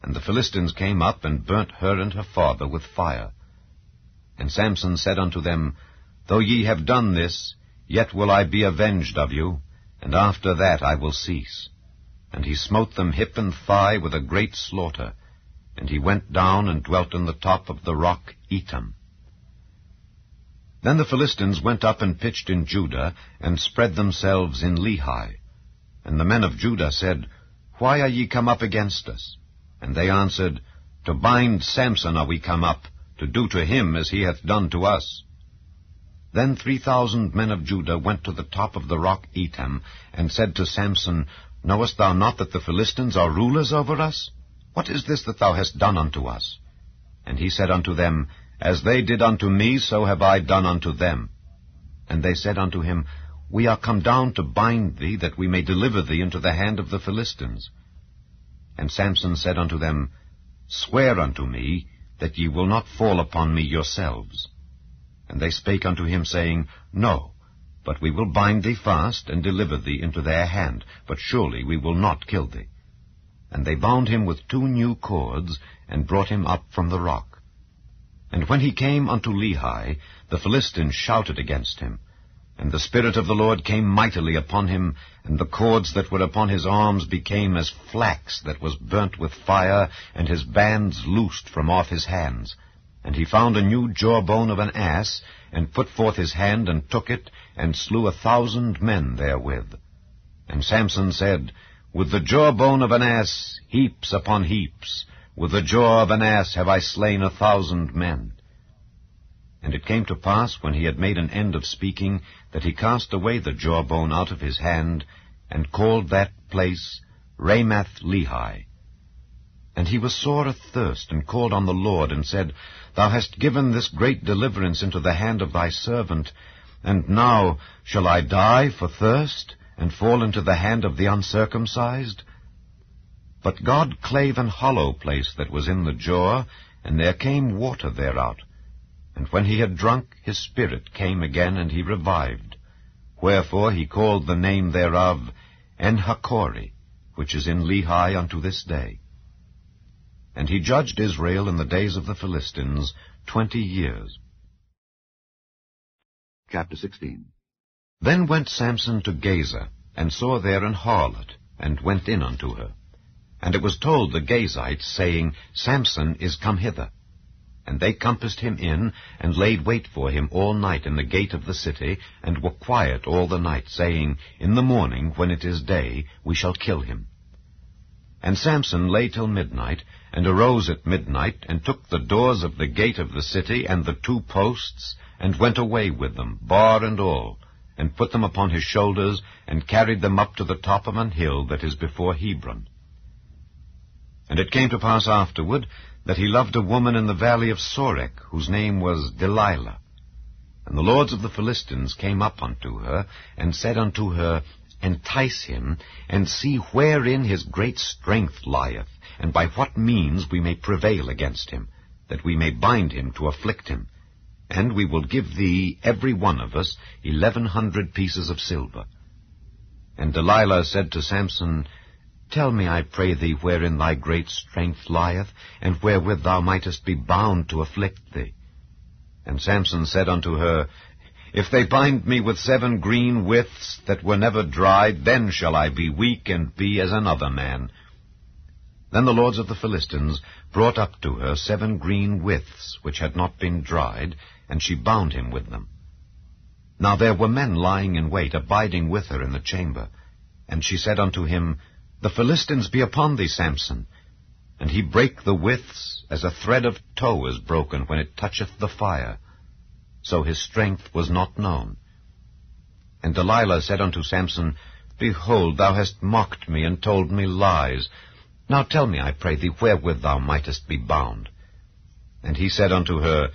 And the Philistines came up and burnt her and her father with fire. And Samson said unto them, Though ye have done this, yet will I be avenged of you, and after that I will cease. And he smote them hip and thigh with a great slaughter, and he went down and dwelt in the top of the rock Etam. Then the Philistines went up and pitched in Judah, and spread themselves in Lehi. And the men of Judah said, Why are ye come up against us? And they answered, To bind Samson are we come up, to do to him as he hath done to us. Then 3,000 men of Judah went to the top of the rock Etam, and said to Samson, Knowest thou not that the Philistines are rulers over us? What is this that thou hast done unto us? And he said unto them, As they did unto me, so have I done unto them. And they said unto him, We are come down to bind thee, that we may deliver thee into the hand of the Philistines. And Samson said unto them, Swear unto me, that ye will not fall upon me yourselves. And they spake unto him, saying, No, but we will bind thee fast, and deliver thee into their hand, but surely we will not kill thee. And they bound him with 2 new cords, and brought him up from the rock. And when he came unto Lehi, the Philistines shouted against him. And the Spirit of the Lord came mightily upon him, and the cords that were upon his arms became as flax that was burnt with fire, and his bands loosed from off his hands. And he found a new jawbone of an ass, and put forth his hand, and took it, and slew 1,000 men therewith. And Samson said, With the jawbone of an ass, heaps upon heaps, with the jaw of an ass have I slain 1,000 men. And it came to pass, when he had made an end of speaking, that he cast away the jawbone out of his hand, and called that place Ramath-Lehi. And he was sore athirst, and called on the Lord, and said, Thou hast given this great deliverance into the hand of thy servant, and now shall I die for thirst, and fall into the hand of the uncircumcised? But God clave an hollow place that was in the jaw, and there came water thereout. And when he had drunk, his spirit came again, and he revived. Wherefore he called the name thereof En-Hakkore, which is in Lehi unto this day. And he judged Israel in the days of the Philistines 20 years. Chapter 16. Then went Samson to Gaza, and saw there an harlot, and went in unto her. And it was told the Gazites, saying, Samson is come hither. And they compassed him in, and laid wait for him all night in the gate of the city, and were quiet all the night, saying, In the morning, when it is day, we shall kill him. And Samson lay till midnight, and arose at midnight, and took the doors of the gate of the city, and the 2 posts, and went away with them, bar and all, and put them upon his shoulders, and carried them up to the top of an hill that is before Hebron. And it came to pass afterward, that he loved a woman in the valley of Sorek, whose name was Delilah. And the lords of the Philistines came up unto her, and said unto her, Entice him, and see wherein his great strength lieth, and by what means we may prevail against him, that we may bind him to afflict him. And we will give thee, every one of us, 1,100 pieces of silver. And Delilah said to Samson, Tell me, I pray thee, wherein thy great strength lieth, and wherewith thou mightest be bound to afflict thee. And Samson said unto her, If they bind me with 7 green withs that were never dried, then shall I be weak, and be as another man. Then the lords of the Philistines brought up to her 7 green withs, which had not been dried, and she bound him with them. Now there were men lying in wait, abiding with her in the chamber. And she said unto him, The Philistines be upon thee, Samson. And he brake the withs, as a thread of tow is broken when it toucheth the fire. So his strength was not known. And Delilah said unto Samson, Behold, thou hast mocked me, and told me lies. Now tell me, I pray thee, wherewith thou mightest be bound. And he said unto her,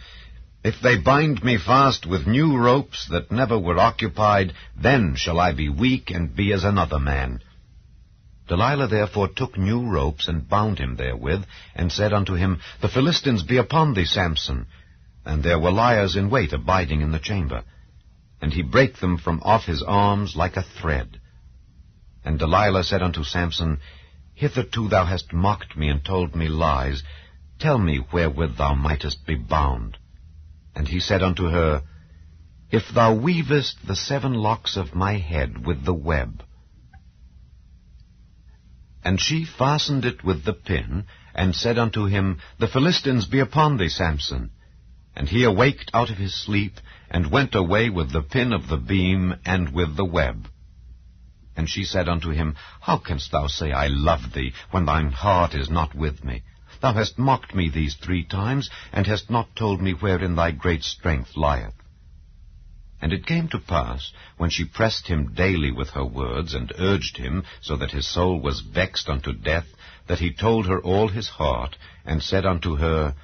If they bind me fast with new ropes that never were occupied, then shall I be weak and be as another man. Delilah therefore took new ropes and bound him therewith, and said unto him, The Philistines be upon thee, Samson. And there were liers in wait abiding in the chamber. And he brake them from off his arms like a thread. And Delilah said unto Samson, Hitherto thou hast mocked me and told me lies. Tell me wherewith thou mightest be bound. And he said unto her, If thou weavest the 7 locks of my head with the web. And she fastened it with the pin, and said unto him, The Philistines be upon thee, Samson. And he awaked out of his sleep, and went away with the pin of the beam, and with the web. And she said unto him, How canst thou say, I love thee, when thine heart is not with me? Thou hast mocked me these 3 times, and hast not told me wherein thy great strength lieth. And it came to pass, when she pressed him daily with her words, and urged him, so that his soul was vexed unto death, that he told her all his heart, and said unto her,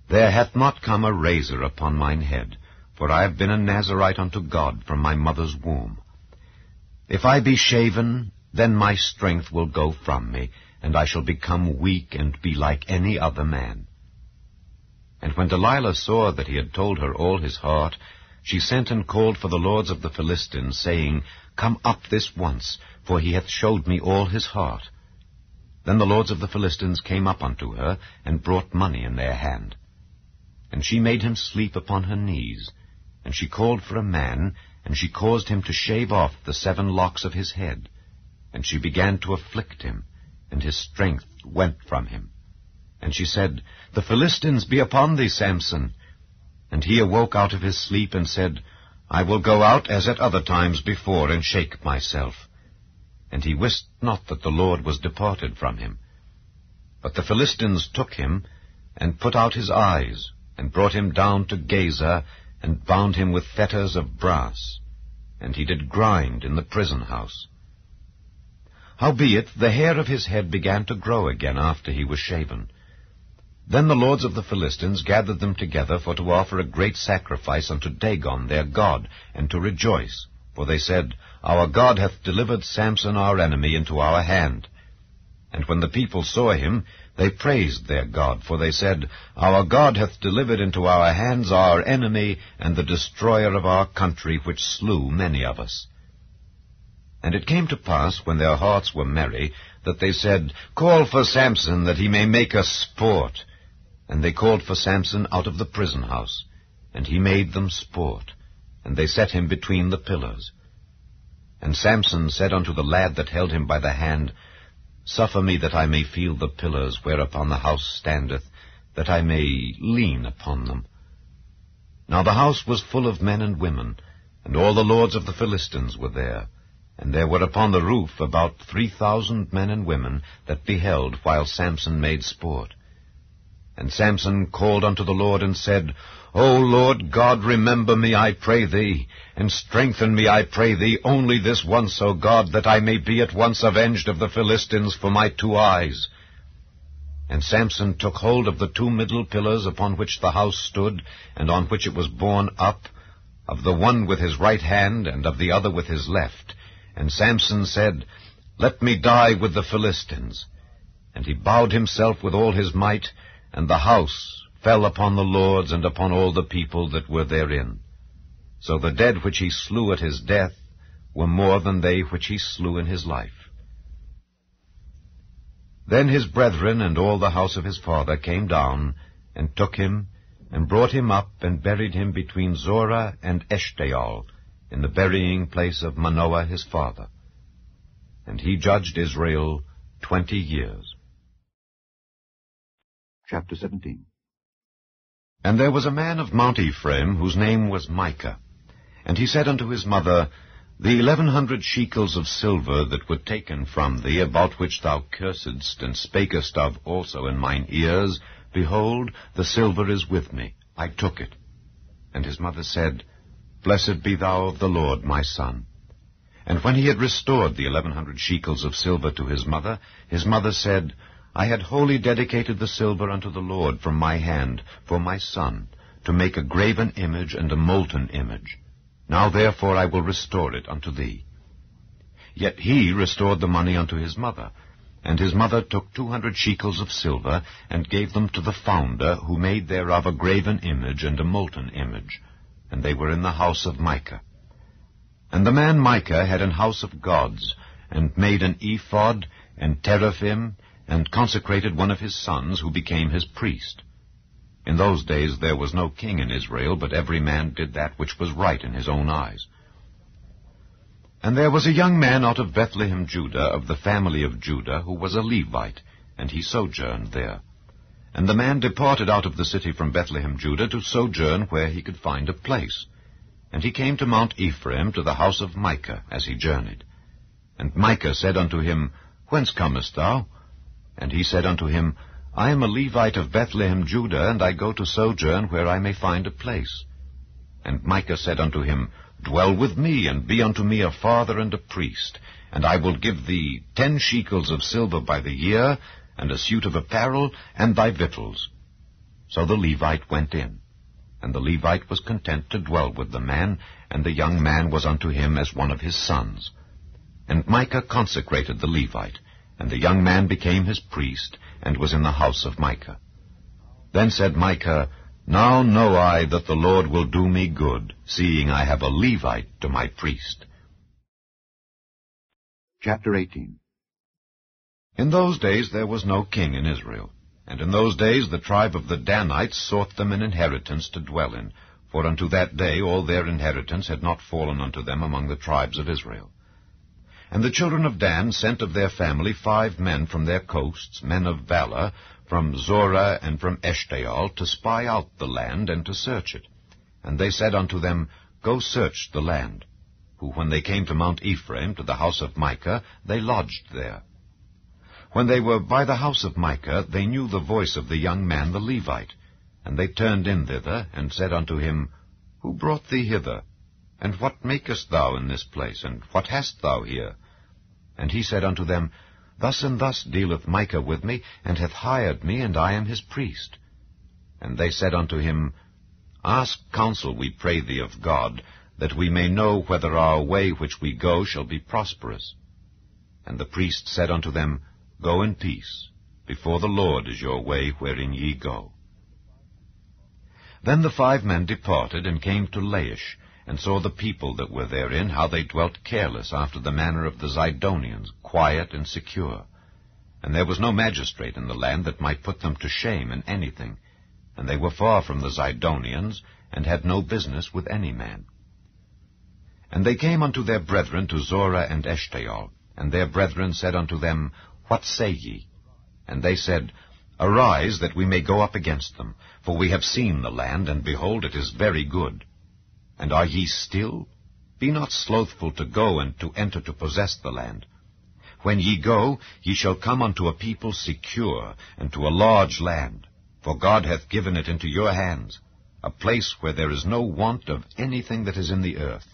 There hath not come a razor upon mine head, for I have been a Nazarite unto God from my mother's womb. If I be shaven, then my strength will go from me, and I shall become weak and be like any other man. And when Delilah saw that he had told her all his heart, she sent and called for the lords of the Philistines, saying, Come up this once, for he hath showed me all his heart. Then the lords of the Philistines came up unto her, and brought money in their hand. And she made him sleep upon her knees, and she called for a man, and she caused him to shave off the 7 locks of his head. And she began to afflict him, and his strength went from him. And she said, The Philistines be upon thee, Samson. And he awoke out of his sleep, and said, I will go out as at other times before, and shake myself. And he wist not that the Lord was departed from him. But the Philistines took him, and put out his eyes, and brought him down to Gaza, and bound him with fetters of brass. And he did grind in the prison house. Howbeit the hair of his head began to grow again after he was shaven. Then the lords of the Philistines gathered them together for to offer a great sacrifice unto Dagon their god, and to rejoice. For they said, Our God hath delivered Samson our enemy into our hand. And when the people saw him, they praised their God, for they said, Our God hath delivered into our hands our enemy, and the destroyer of our country, which slew many of us. And it came to pass, when their hearts were merry, that they said, Call for Samson, that he may make us sport. And they called for Samson out of the prison house, and he made them sport, and they set him between the pillars. And Samson said unto the lad that held him by the hand, Suffer me that I may feel the pillars whereupon the house standeth, that I may lean upon them. Now the house was full of men and women, and all the lords of the Philistines were there. And there were upon the roof about 3,000 men and women that beheld while Samson made sport. And Samson called unto the Lord, and said, O Lord God, remember me, I pray thee, and strengthen me, I pray thee, only this once, O God, that I may be at once avenged of the Philistines for my 2 eyes. And Samson took hold of the 2 middle pillars upon which the house stood, and on which it was borne up, of the one with his right hand, and of the other with his left. And Samson said, Let me die with the Philistines. And he bowed himself with all his might, and the house fell upon the lords and upon all the people that were therein. So the dead which he slew at his death were more than they which he slew in his life. Then his brethren and all the house of his father came down, and took him, and brought him up, and buried him between Zorah and Eshtaol, in the burying place of Manoah his father. And he judged Israel 20 years. Chapter 17. And there was a man of Mount Ephraim, whose name was Micah. And he said unto his mother, The 1,100 shekels of silver that were taken from thee, about which thou cursedst and spakest of also in mine ears, behold, the silver is with me. I took it. And his mother said, Blessed be thou of the Lord, my son. And when he had restored the 1,100 shekels of silver to his mother said, I had wholly dedicated the silver unto the Lord from my hand, for my son, to make a graven image and a molten image. Now therefore I will restore it unto thee. Yet he restored the money unto his mother, and his mother took 200 shekels of silver, and gave them to the founder, who made thereof a graven image and a molten image. And they were in the house of Micah. And the man Micah had an house of gods, and made an ephod, and teraphim, and consecrated one of his sons, who became his priest. In those days there was no king in Israel, but every man did that which was right in his own eyes. And there was a young man out of Bethlehem, Judah, of the family of Judah, who was a Levite, and he sojourned there. And the man departed out of the city from Bethlehem, Judah, to sojourn where he could find a place. And he came to Mount Ephraim, to the house of Micah, as he journeyed. And Micah said unto him, Whence comest thou? And he said unto him, I am a Levite of Bethlehem, Judah, and I go to sojourn where I may find a place. And Micah said unto him, Dwell with me, and be unto me a father and a priest, and I will give thee 10 shekels of silver by the year, and a suit of apparel, and thy victuals. So the Levite went in. And the Levite was content to dwell with the man, and the young man was unto him as one of his sons. And Micah consecrated the Levite, and the young man became his priest, and was in the house of Micah. Then said Micah, Now know I that the Lord will do me good, seeing I have a Levite to my priest. Chapter 18. In those days there was no king in Israel. And in those days the tribe of the Danites sought them an inheritance to dwell in, for unto that day all their inheritance had not fallen unto them among the tribes of Israel. And the children of Dan sent of their family 5 men from their coasts, men of valor, from Zorah and from Eshtaol, to spy out the land and to search it. And they said unto them, Go search the land. Who, when they came to Mount Ephraim, to the house of Micah, they lodged there. When they were by the house of Micah, they knew the voice of the young man the Levite. And they turned in thither, and said unto him, Who brought thee hither? And what makest thou in this place? And what hast thou here? And he said unto them, Thus and thus dealeth Micah with me, and hath hired me, and I am his priest. And they said unto him, Ask counsel, we pray thee, of God, that we may know whether our way which we go shall be prosperous. And the priest said unto them, Go in peace. Before the Lord is your way wherein ye go. Then the 5 men departed, and came to Laish, and saw the people that were therein, how they dwelt careless after the manner of the Zidonians, quiet and secure. And there was no magistrate in the land that might put them to shame in anything. And they were far from the Zidonians, and had no business with any man. And they came unto their brethren to Zorah and Eshtaol, and their brethren said unto them, What say ye? And they said, Arise, that we may go up against them, for we have seen the land, and behold, it is very good. And are ye still? Be not slothful to go and to enter to possess the land. When ye go, ye shall come unto a people secure, and to a large land, for God hath given it into your hands, a place where there is no want of anything that is in the earth.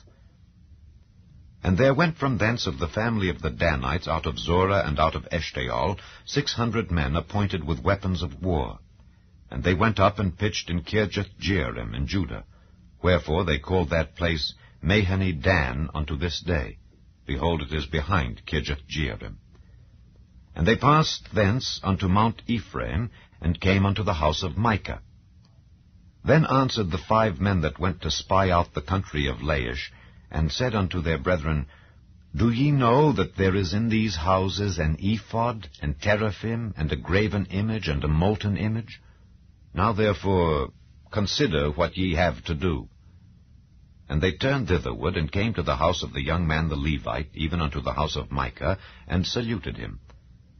And there went from thence of the family of the Danites out of Zorah and out of Eshtaol 600 men appointed with weapons of war. And they went up and pitched in Kirjath-jearim in Judah. Wherefore they called that place Mahane Dan unto this day. Behold, it is behind Kirjath-jearim. And they passed thence unto Mount Ephraim, and came unto the house of Micah. Then answered the 5 men that went to spy out the country of Laish, and said unto their brethren, Do ye know that there is in these houses an ephod, and teraphim, and a graven image, and a molten image? Now therefore consider what ye have to do. And they turned thitherward, and came to the house of the young man the Levite, even unto the house of Micah, and saluted him.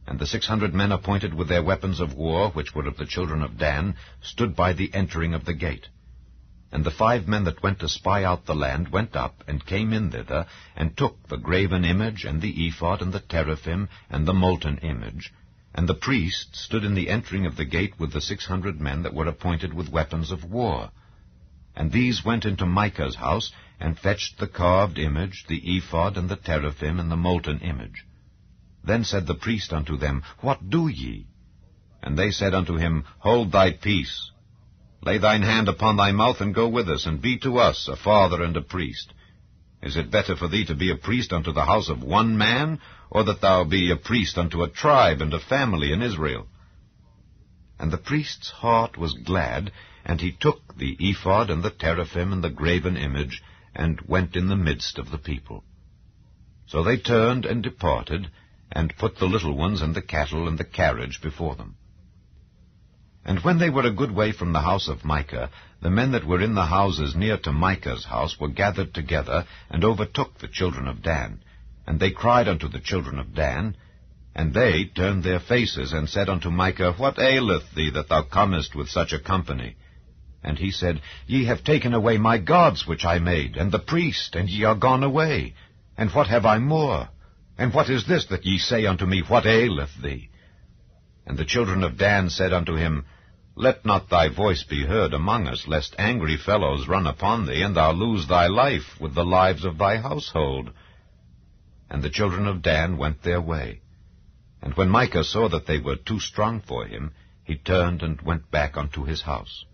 And the 600 men appointed with their weapons of war, which were of the children of Dan, stood by the entering of the gate. And the 5 men that went to spy out the land went up, and came in thither, and took the graven image, and the ephod, and the teraphim, and the molten image. And the priest stood in the entering of the gate with the 600 men that were appointed with weapons of war. And these went into Micah's house, and fetched the carved image, the ephod, and the teraphim, and the molten image. Then said the priest unto them, What do ye? And they said unto him, Hold thy peace. Lay thine hand upon thy mouth, and go with us, and be to us a father and a priest. Is it better for thee to be a priest unto the house of one man, or that thou be a priest unto a tribe and a family in Israel? And the priest's heart was glad, and he took the ephod and the teraphim and the graven image, and went in the midst of the people. So they turned and departed, and put the little ones and the cattle and the carriage before them. And when they were a good way from the house of Micah, the men that were in the houses near to Micah's house were gathered together, and overtook the children of Dan. And they cried unto the children of Dan, and they turned their faces, and said unto Micah, What aileth thee, that thou comest with such a company? And he said, Ye have taken away my gods which I made, and the priest, and ye are gone away. And what have I more? And what is this that ye say unto me, What aileth thee? And the children of Dan said unto him, Let not thy voice be heard among us, lest angry fellows run upon thee, and thou lose thy life with the lives of thy household. And the children of Dan went their way. And when Micah saw that they were too strong for him, he turned and went back unto his house.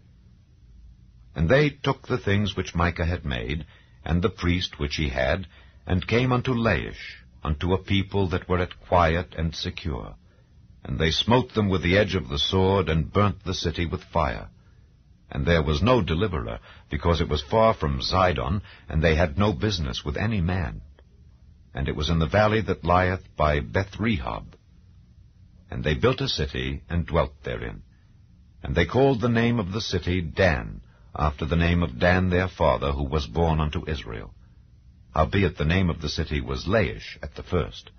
And they took the things which Micah had made, and the priest which he had, and came unto Laish, unto a people that were at quiet and secure. And they smote them with the edge of the sword, and burnt the city with fire. And there was no deliverer, because it was far from Zidon, and they had no business with any man. And it was in the valley that lieth by Beth-rehob. And they built a city, and dwelt therein. And they called the name of the city Dan, after the name of Dan their father, who was born unto Israel. Howbeit the name of the city was Laish at the first.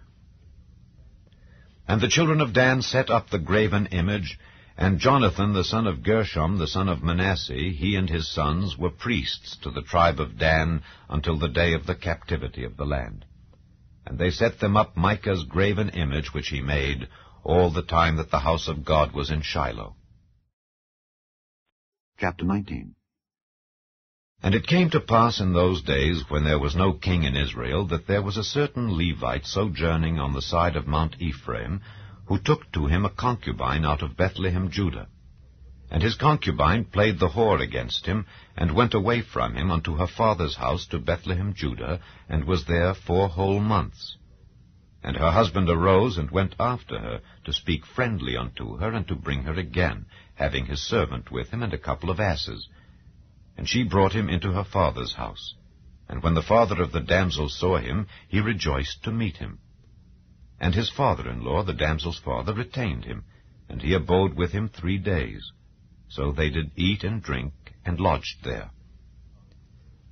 And the children of Dan set up the graven image, and Jonathan the son of Gershom, the son of Manasseh, he and his sons, were priests to the tribe of Dan until the day of the captivity of the land. And they set them up Micah's graven image which he made, all the time that the house of God was in Shiloh. Chapter 19. And it came to pass in those days, when there was no king in Israel, that there was a certain Levite sojourning on the side of Mount Ephraim, who took to him a concubine out of Bethlehem, Judah. And his concubine played the whore against him, and went away from him unto her father's house to Bethlehem, Judah, and was there 4 whole months. And her husband arose, and went after her, to speak friendly unto her, and to bring her again, having his servant with him, and a couple of asses. And she brought him into her father's house. And when the father of the damsel saw him, he rejoiced to meet him. And his father-in-law, the damsel's father, retained him, and he abode with him 3 days. So they did eat and drink, and lodged there.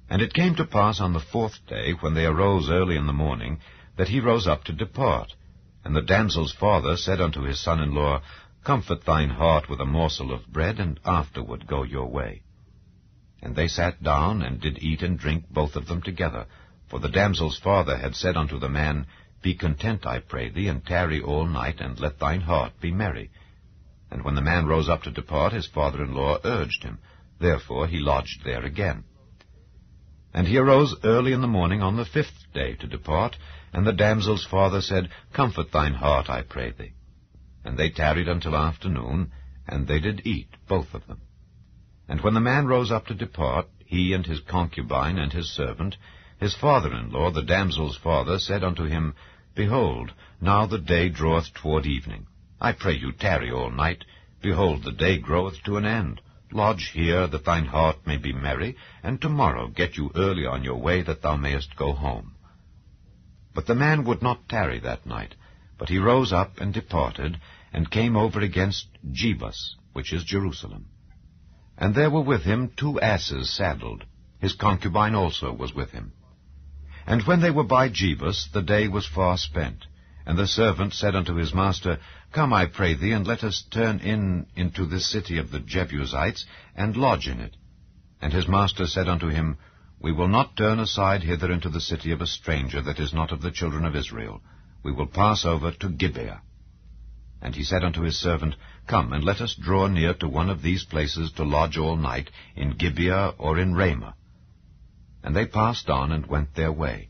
And it came to pass on the 4th day, when they arose early in the morning, that he rose up to depart. And the damsel's father said unto his son-in-law, Comfort thine heart with a morsel of bread, and afterward go your way. And they sat down, and did eat and drink, both of them together. For the damsel's father had said unto the man, Be content, I pray thee, and tarry all night, and let thine heart be merry. And when the man rose up to depart, his father-in-law urged him. Therefore he lodged there again. And he arose early in the morning on the 5th day to depart, and the damsel's father said, Comfort thine heart, I pray thee. And they tarried until afternoon, and they did eat, both of them. And when the man rose up to depart, he and his concubine and his servant, his father-in-law, the damsel's father, said unto him, Behold, now the day draweth toward evening. I pray you tarry all night. Behold, the day groweth to an end. Lodge here, that thine heart may be merry, and tomorrow get you early on your way, that thou mayest go home. But the man would not tarry that night, but he rose up and departed, and came over against Jebus, which is Jerusalem. And there were with him 2 asses saddled. His concubine also was with him. And when they were by Jebus, the day was far spent. And the servant said unto his master, Come, I pray thee, and let us turn into this city of the Jebusites, and lodge in it. And his master said unto him, We will not turn aside hither into the city of a stranger that is not of the children of Israel. We will pass over to Gibeah. And he said unto his servant, Come, and let us draw near to one of these places to lodge all night, in Gibeah or in Ramah. And they passed on, and went their way.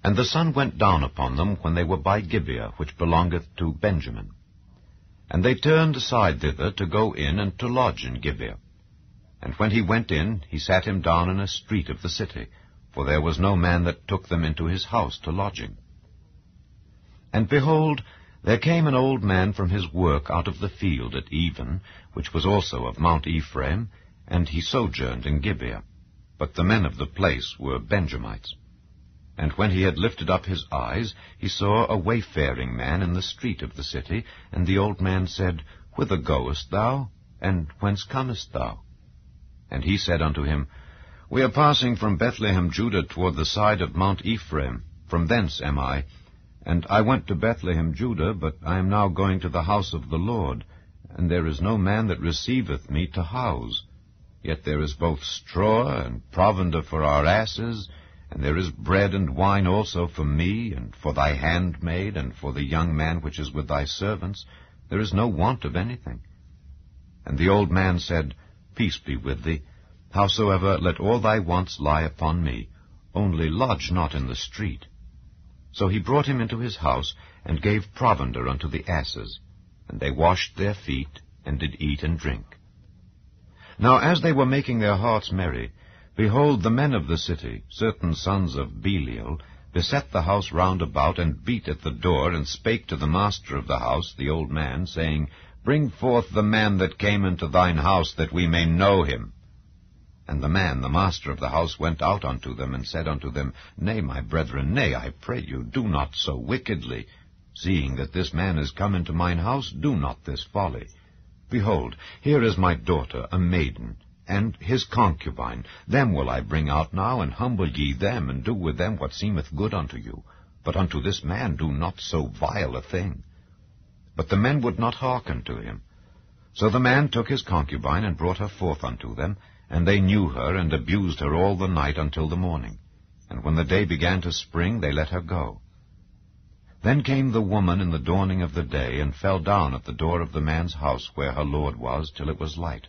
And the sun went down upon them when they were by Gibeah, which belongeth to Benjamin. And they turned aside thither to go in and to lodge in Gibeah. And when he went in, he sat him down in a street of the city, for there was no man that took them into his house to lodging. And behold, there came an old man from his work out of the field at even, which was also of Mount Ephraim, and he sojourned in Gibeah. But the men of the place were Benjamites. And when he had lifted up his eyes, he saw a wayfaring man in the street of the city, and the old man said, Whither goest thou? And whence comest thou? And he said unto him, We are passing from Bethlehem, Judah, toward the side of Mount Ephraim. From thence am I. And I went to Bethlehem, Judah, but I am now going to the house of the Lord, and there is no man that receiveth me to house. Yet there is both straw and provender for our asses, and there is bread and wine also for me, and for thy handmaid, and for the young man which is with thy servants. There is no want of anything. And the old man said, Peace be with thee. Howsoever, let all thy wants lie upon me. Only lodge not in the street. So he brought him into his house, and gave provender unto the asses. And they washed their feet, and did eat and drink. Now as they were making their hearts merry, behold, the men of the city, certain sons of Belial, beset the house round about, and beat at the door, and spake to the master of the house, the old man, saying, Bring forth the man that came into thine house, that we may know him. And the man, the master of the house, went out unto them, and said unto them, Nay, my brethren, nay, I pray you, do not so wickedly. Seeing that this man is come into mine house, do not this folly. Behold, here is my daughter, a maiden, and his concubine. Them will I bring out now, and humble ye them, and do with them what seemeth good unto you. But unto this man do not so vile a thing. But the men would not hearken to him. So the man took his concubine, and brought her forth unto them, and they knew her, and abused her all the night until the morning. And when the day began to spring, they let her go. Then came the woman in the dawning of the day, and fell down at the door of the man's house where her lord was, till it was light.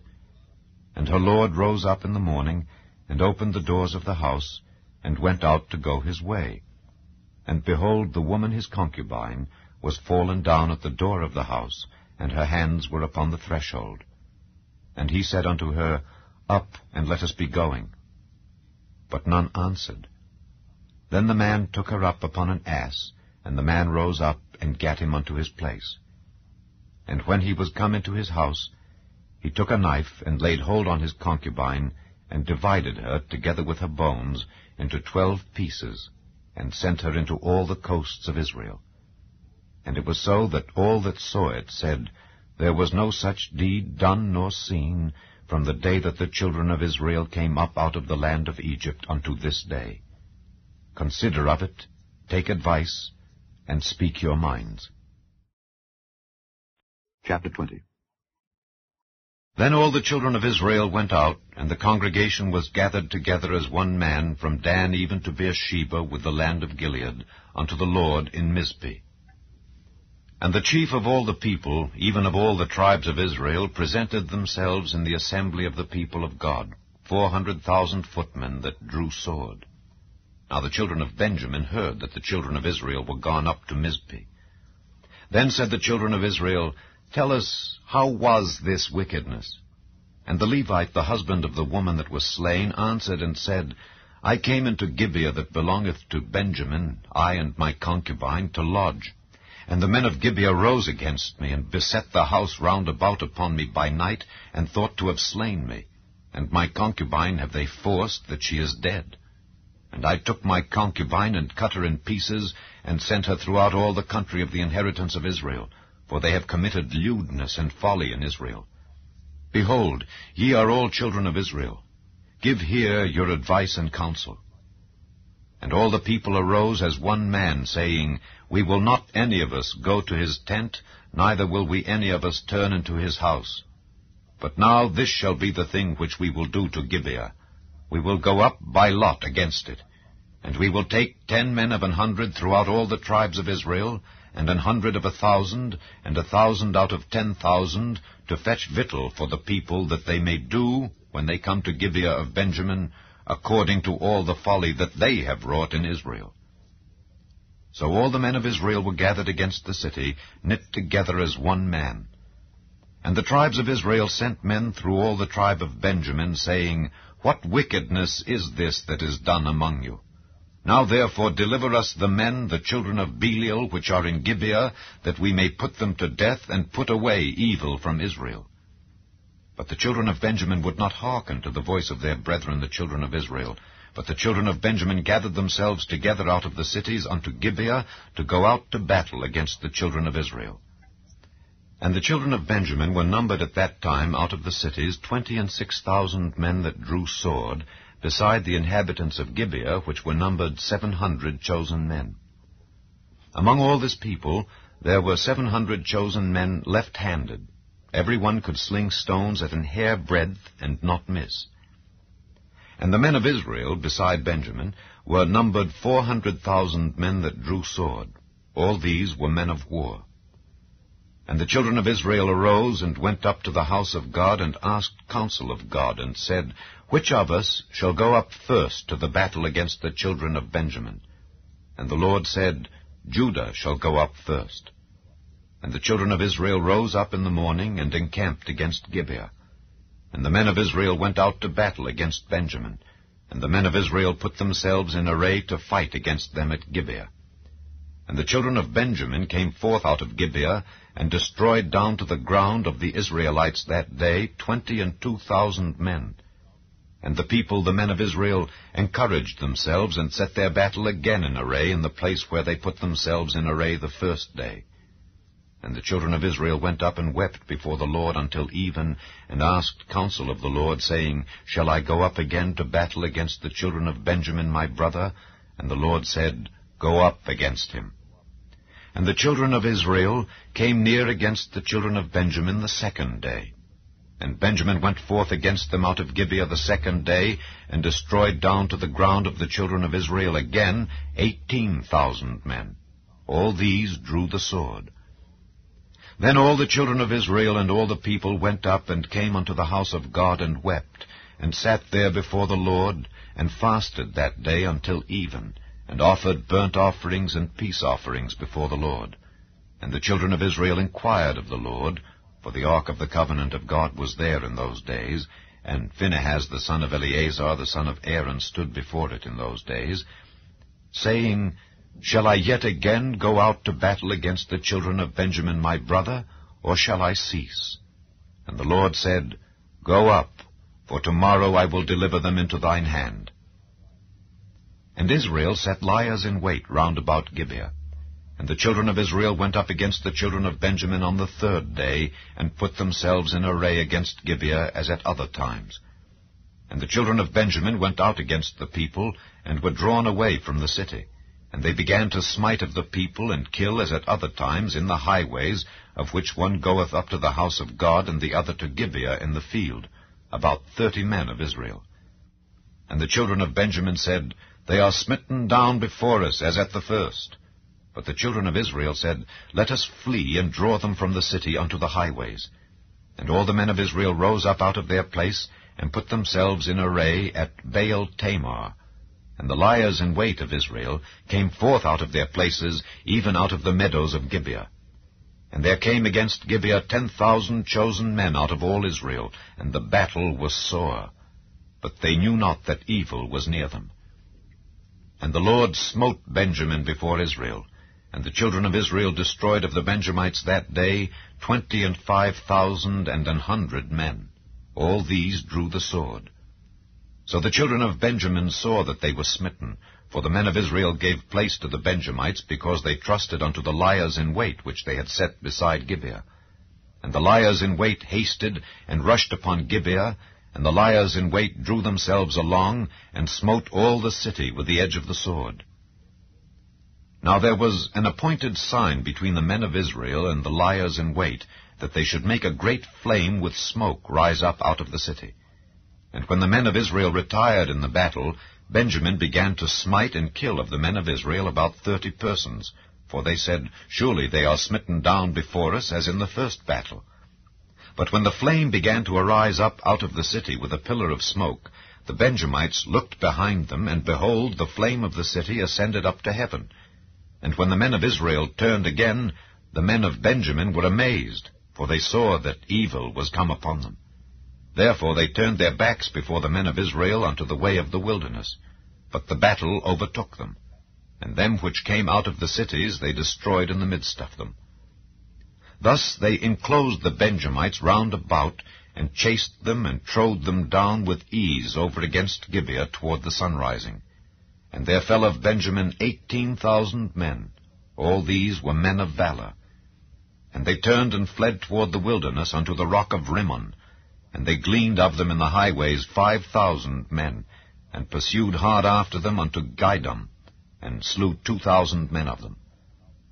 And her lord rose up in the morning, and opened the doors of the house, and went out to go his way. And behold, the woman his concubine was fallen down at the door of the house, and her hands were upon the threshold. And he said unto her, Up, and let us be going. But none answered. Then the man took her up upon an ass, and the man rose up, and gat him unto his place. And when he was come into his house, he took a knife, and laid hold on his concubine, and divided her, together with her bones, into 12 pieces, and sent her into all the coasts of Israel. And it was so that all that saw it said, There was no such deed done nor seen, from the day that the children of Israel came up out of the land of Egypt unto this day. Consider of it, take advice, and speak your minds. Chapter 20. Then all the children of Israel went out, and the congregation was gathered together as one man, from Dan even to Beersheba with the land of Gilead, unto the Lord in Mizpeh. And the chief of all the people, even of all the tribes of Israel, presented themselves in the assembly of the people of God, 400,000 footmen that drew sword. Now the children of Benjamin heard that the children of Israel were gone up to Mizpeh. Then said the children of Israel, Tell us, how was this wickedness? And the Levite, the husband of the woman that was slain, answered and said, I came into Gibeah that belongeth to Benjamin, I and my concubine, to lodge. And the men of Gibeah rose against me, and beset the house round about upon me by night, and thought to have slain me. And my concubine have they forced, that she is dead. And I took my concubine, and cut her in pieces, and sent her throughout all the country of the inheritance of Israel, for they have committed lewdness and folly in Israel. Behold, ye are all children of Israel. Give here your advice and counsel. And all the people arose as one man, saying, We will not any of us go to his tent, neither will we any of us turn into his house. But now this shall be the thing which we will do to Gibeah. We will go up by lot against it. And we will take 10 men of 100 throughout all the tribes of Israel, and 100 of 1,000, and 1,000 out of 10,000, to fetch victual for the people, that they may do, when they come to Gibeah of Benjamin, according to all the folly that they have wrought in Israel. So all the men of Israel were gathered against the city, knit together as one man. And the tribes of Israel sent men through all the tribe of Benjamin, saying, What wickedness is this that is done among you? Now therefore deliver us the men, the children of Belial, which are in Gibeah, that we may put them to death, and put away evil from Israel. But the children of Benjamin would not hearken to the voice of their brethren, the children of Israel. But the children of Benjamin gathered themselves together out of the cities unto Gibeah, to go out to battle against the children of Israel. And the children of Benjamin were numbered at that time out of the cities 26,000 men that drew sword, beside the inhabitants of Gibeah, which were numbered 700 chosen men. Among all this people there were 700 chosen men left-handed. Every one could sling stones at an hair breadth and not miss. And the men of Israel, beside Benjamin, were numbered 400,000 men that drew sword. All these were men of war. And the children of Israel arose and went up to the house of God, and asked counsel of God, and said, Which of us shall go up first to the battle against the children of Benjamin? And the Lord said, Judah shall go up first. And the children of Israel rose up in the morning, and encamped against Gibeah. And the men of Israel went out to battle against Benjamin. And the men of Israel put themselves in array to fight against them at Gibeah. And the children of Benjamin came forth out of Gibeah, and destroyed down to the ground of the Israelites that day 22,000 men. And the people, the men of Israel, encouraged themselves, and set their battle again in array in the place where they put themselves in array the first day. And the children of Israel went up and wept before the Lord until even, and asked counsel of the Lord, saying, Shall I go up again to battle against the children of Benjamin my brother? And the Lord said, Go up against him. And the children of Israel came near against the children of Benjamin the second day. And Benjamin went forth against them out of Gibeah the second day, and destroyed down to the ground of the children of Israel again 18,000 men. All these drew the sword. Then all the children of Israel and all the people went up and came unto the house of God, and wept, and sat there before the Lord, and fasted that day until even, and offered burnt offerings and peace offerings before the Lord. And the children of Israel inquired of the Lord, for the ark of the covenant of God was there in those days, and Phinehas the son of Eleazar the son of Aaron stood before it in those days, saying, Shall I yet again go out to battle against the children of Benjamin my brother, or shall I cease? And the Lord said, Go up, for tomorrow I will deliver them into thine hand. And Israel set liers in wait round about Gibeah. And the children of Israel went up against the children of Benjamin on the third day, and put themselves in array against Gibeah as at other times. And the children of Benjamin went out against the people, and were drawn away from the city. And they began to smite of the people, and kill as at other times in the highways, of which one goeth up to the house of God, and the other to Gibeah in the field, about 30 men of Israel. And the children of Benjamin said, They are smitten down before us, as at the first. But the children of Israel said, Let us flee, and draw them from the city unto the highways. And all the men of Israel rose up out of their place, and put themselves in array at Baal Tamar. And the liers in wait of Israel came forth out of their places, even out of the meadows of Gibeah. And there came against Gibeah 10,000 chosen men out of all Israel, and the battle was sore. But they knew not that evil was near them. And the Lord smote Benjamin before Israel, and the children of Israel destroyed of the Benjamites that day 25,100 men. All these drew the sword. So the children of Benjamin saw that they were smitten, for the men of Israel gave place to the Benjamites, because they trusted unto the liers in wait which they had set beside Gibeah. And the liers in wait hasted, and rushed upon Gibeah, and the liers in wait drew themselves along, and smote all the city with the edge of the sword. Now there was an appointed sign between the men of Israel and the liers in wait, that they should make a great flame with smoke rise up out of the city. And when the men of Israel retired in the battle, Benjamin began to smite and kill of the men of Israel about 30 persons, for they said, Surely they are smitten down before us, as in the first battle. But when the flame began to arise up out of the city with a pillar of smoke, the Benjamites looked behind them, and behold, the flame of the city ascended up to heaven. And when the men of Israel turned again, the men of Benjamin were amazed, for they saw that evil was come upon them. Therefore they turned their backs before the men of Israel unto the way of the wilderness. But the battle overtook them, and them which came out of the cities they destroyed in the midst of them. Thus they enclosed the Benjamites round about, and chased them, and trode them down with ease over against Gibeah toward the sunrising. And there fell of Benjamin 18,000 men. All these were men of valor. And they turned and fled toward the wilderness unto the rock of Rimmon. And they gleaned of them in the highways 5,000 men, and pursued hard after them unto Gidom, and slew 2,000 men of them.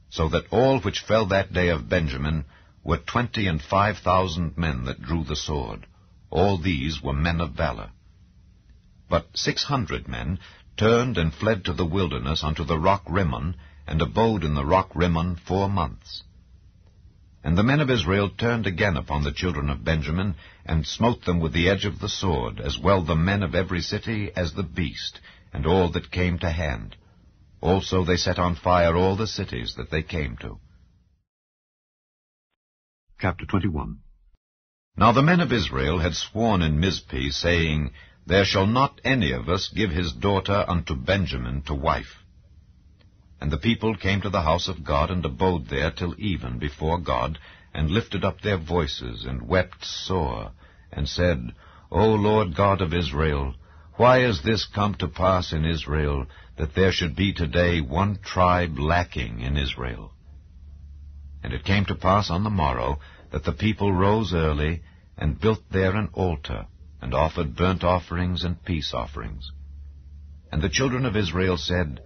So that all which fell that day of Benjamin were 25,000 men that drew the sword. All these were men of valor. But 600 men turned and fled to the wilderness unto the rock Rimmon, and abode in the rock Rimmon 4 months. And the men of Israel turned again upon the children of Benjamin, and smote them with the edge of the sword, as well the men of every city as the beast, and all that came to hand. Also they set on fire all the cities that they came to. Chapter 21. Now the men of Israel had sworn in Mizpeh, saying, There shall not any of us give his daughter unto Benjamin to wife. And the people came to the house of God, and abode there till even before God, and lifted up their voices, and wept sore, and said, O Lord God of Israel, why is this come to pass in Israel, that there should be today one tribe lacking in Israel? And it came to pass on the morrow, that the people rose early, and built there an altar, and offered burnt offerings and peace offerings. And the children of Israel said,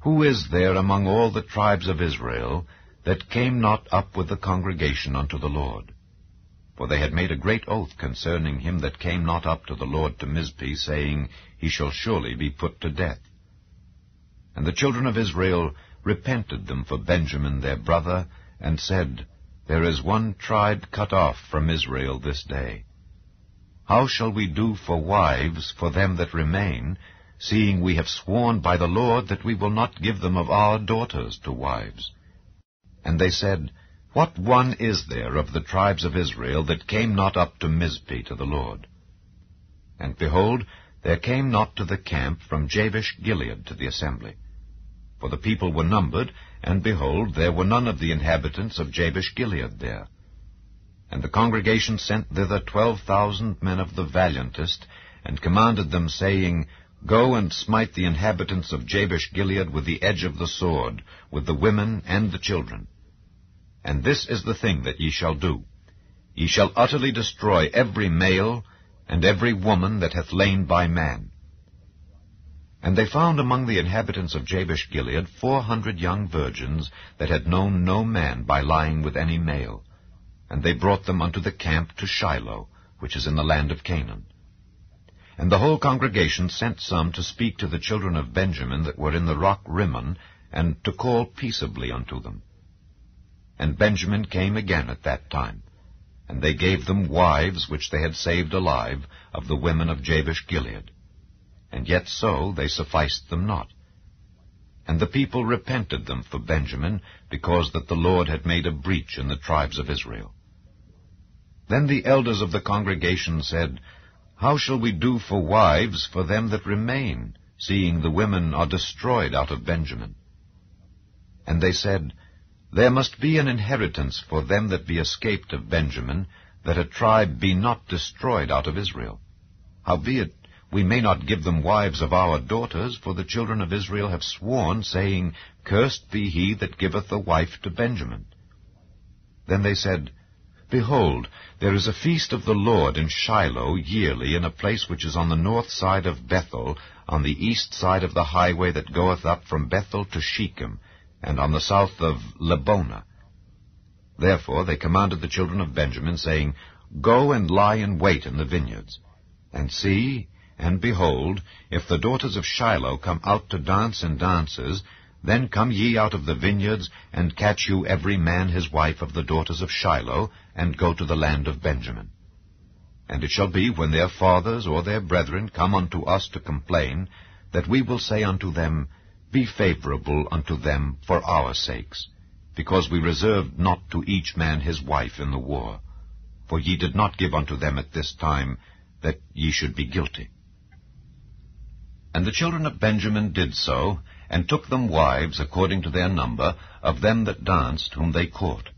Who is there among all the tribes of Israel that came not up with the congregation unto the Lord? For they had made a great oath concerning him that came not up to the Lord to Mizpeh, saying, He shall surely be put to death. And the children of Israel repented them for Benjamin their brother, and said, There is one tribe cut off from Israel this day. How shall we do for wives for them that remain, seeing we have sworn by the Lord that we will not give them of our daughters to wives? And they said, What one is there of the tribes of Israel that came not up to Mizpeh to the Lord? And behold, there came not to the camp from Jabesh Gilead to the assembly. For the people were numbered, and behold, there were none of the inhabitants of Jabesh Gilead there. And the congregation sent thither 12,000 men of the valiantest, and commanded them, saying, Go and smite the inhabitants of Jabesh Gilead with the edge of the sword, with the women and the children. And this is the thing that ye shall do. Ye shall utterly destroy every male, and every woman that hath lain by man. And they found among the inhabitants of Jabesh Gilead 400 young virgins that had known no man by lying with any male. And they brought them unto the camp to Shiloh, which is in the land of Canaan. And the whole congregation sent some to speak to the children of Benjamin that were in the rock Rimmon, and to call peaceably unto them. And Benjamin came again at that time, and they gave them wives which they had saved alive of the women of Jabesh Gilead. And yet so they sufficed them not. And the people repented them for Benjamin, because that the Lord had made a breach in the tribes of Israel. Then the elders of the congregation said, How shall we do for wives for them that remain, seeing the women are destroyed out of Benjamin? And they said, There must be an inheritance for them that be escaped of Benjamin, that a tribe be not destroyed out of Israel. Howbeit, we may not give them wives of our daughters, for the children of Israel have sworn, saying, Cursed be he that giveth a wife to Benjamin. Then they said, Behold, there is a feast of the Lord in Shiloh yearly, in a place which is on the north side of Bethel, on the east side of the highway that goeth up from Bethel to Shechem, and on the south of Lebonah. Therefore they commanded the children of Benjamin, saying, Go and lie in wait in the vineyards. And see, and behold, if the daughters of Shiloh come out to dance in dances, then come ye out of the vineyards, and catch you every man his wife of the daughters of Shiloh, and go to the land of Benjamin. And it shall be, when their fathers or their brethren come unto us to complain, that we will say unto them, Be favorable unto them for our sakes. because we reserved not to each man his wife in the war. For ye did not give unto them at this time, that ye should be guilty. And the children of Benjamin did so, and took them wives according to their number, of them that danced, whom they caught.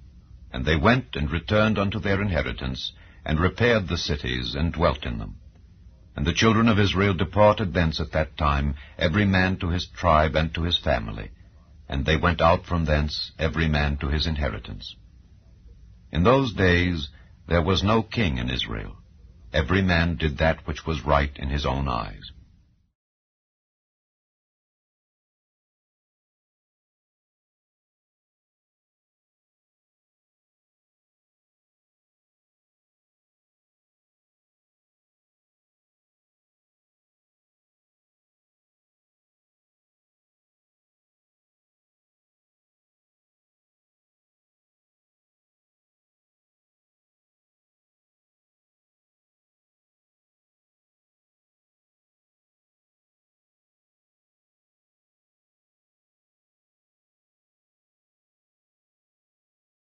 And they went and returned unto their inheritance, and repaired the cities, and dwelt in them. And the children of Israel departed thence at that time, every man to his tribe and to his family. And they went out from thence, every man to his inheritance. In those days there was no king in Israel. Every man did that which was right in his own eyes.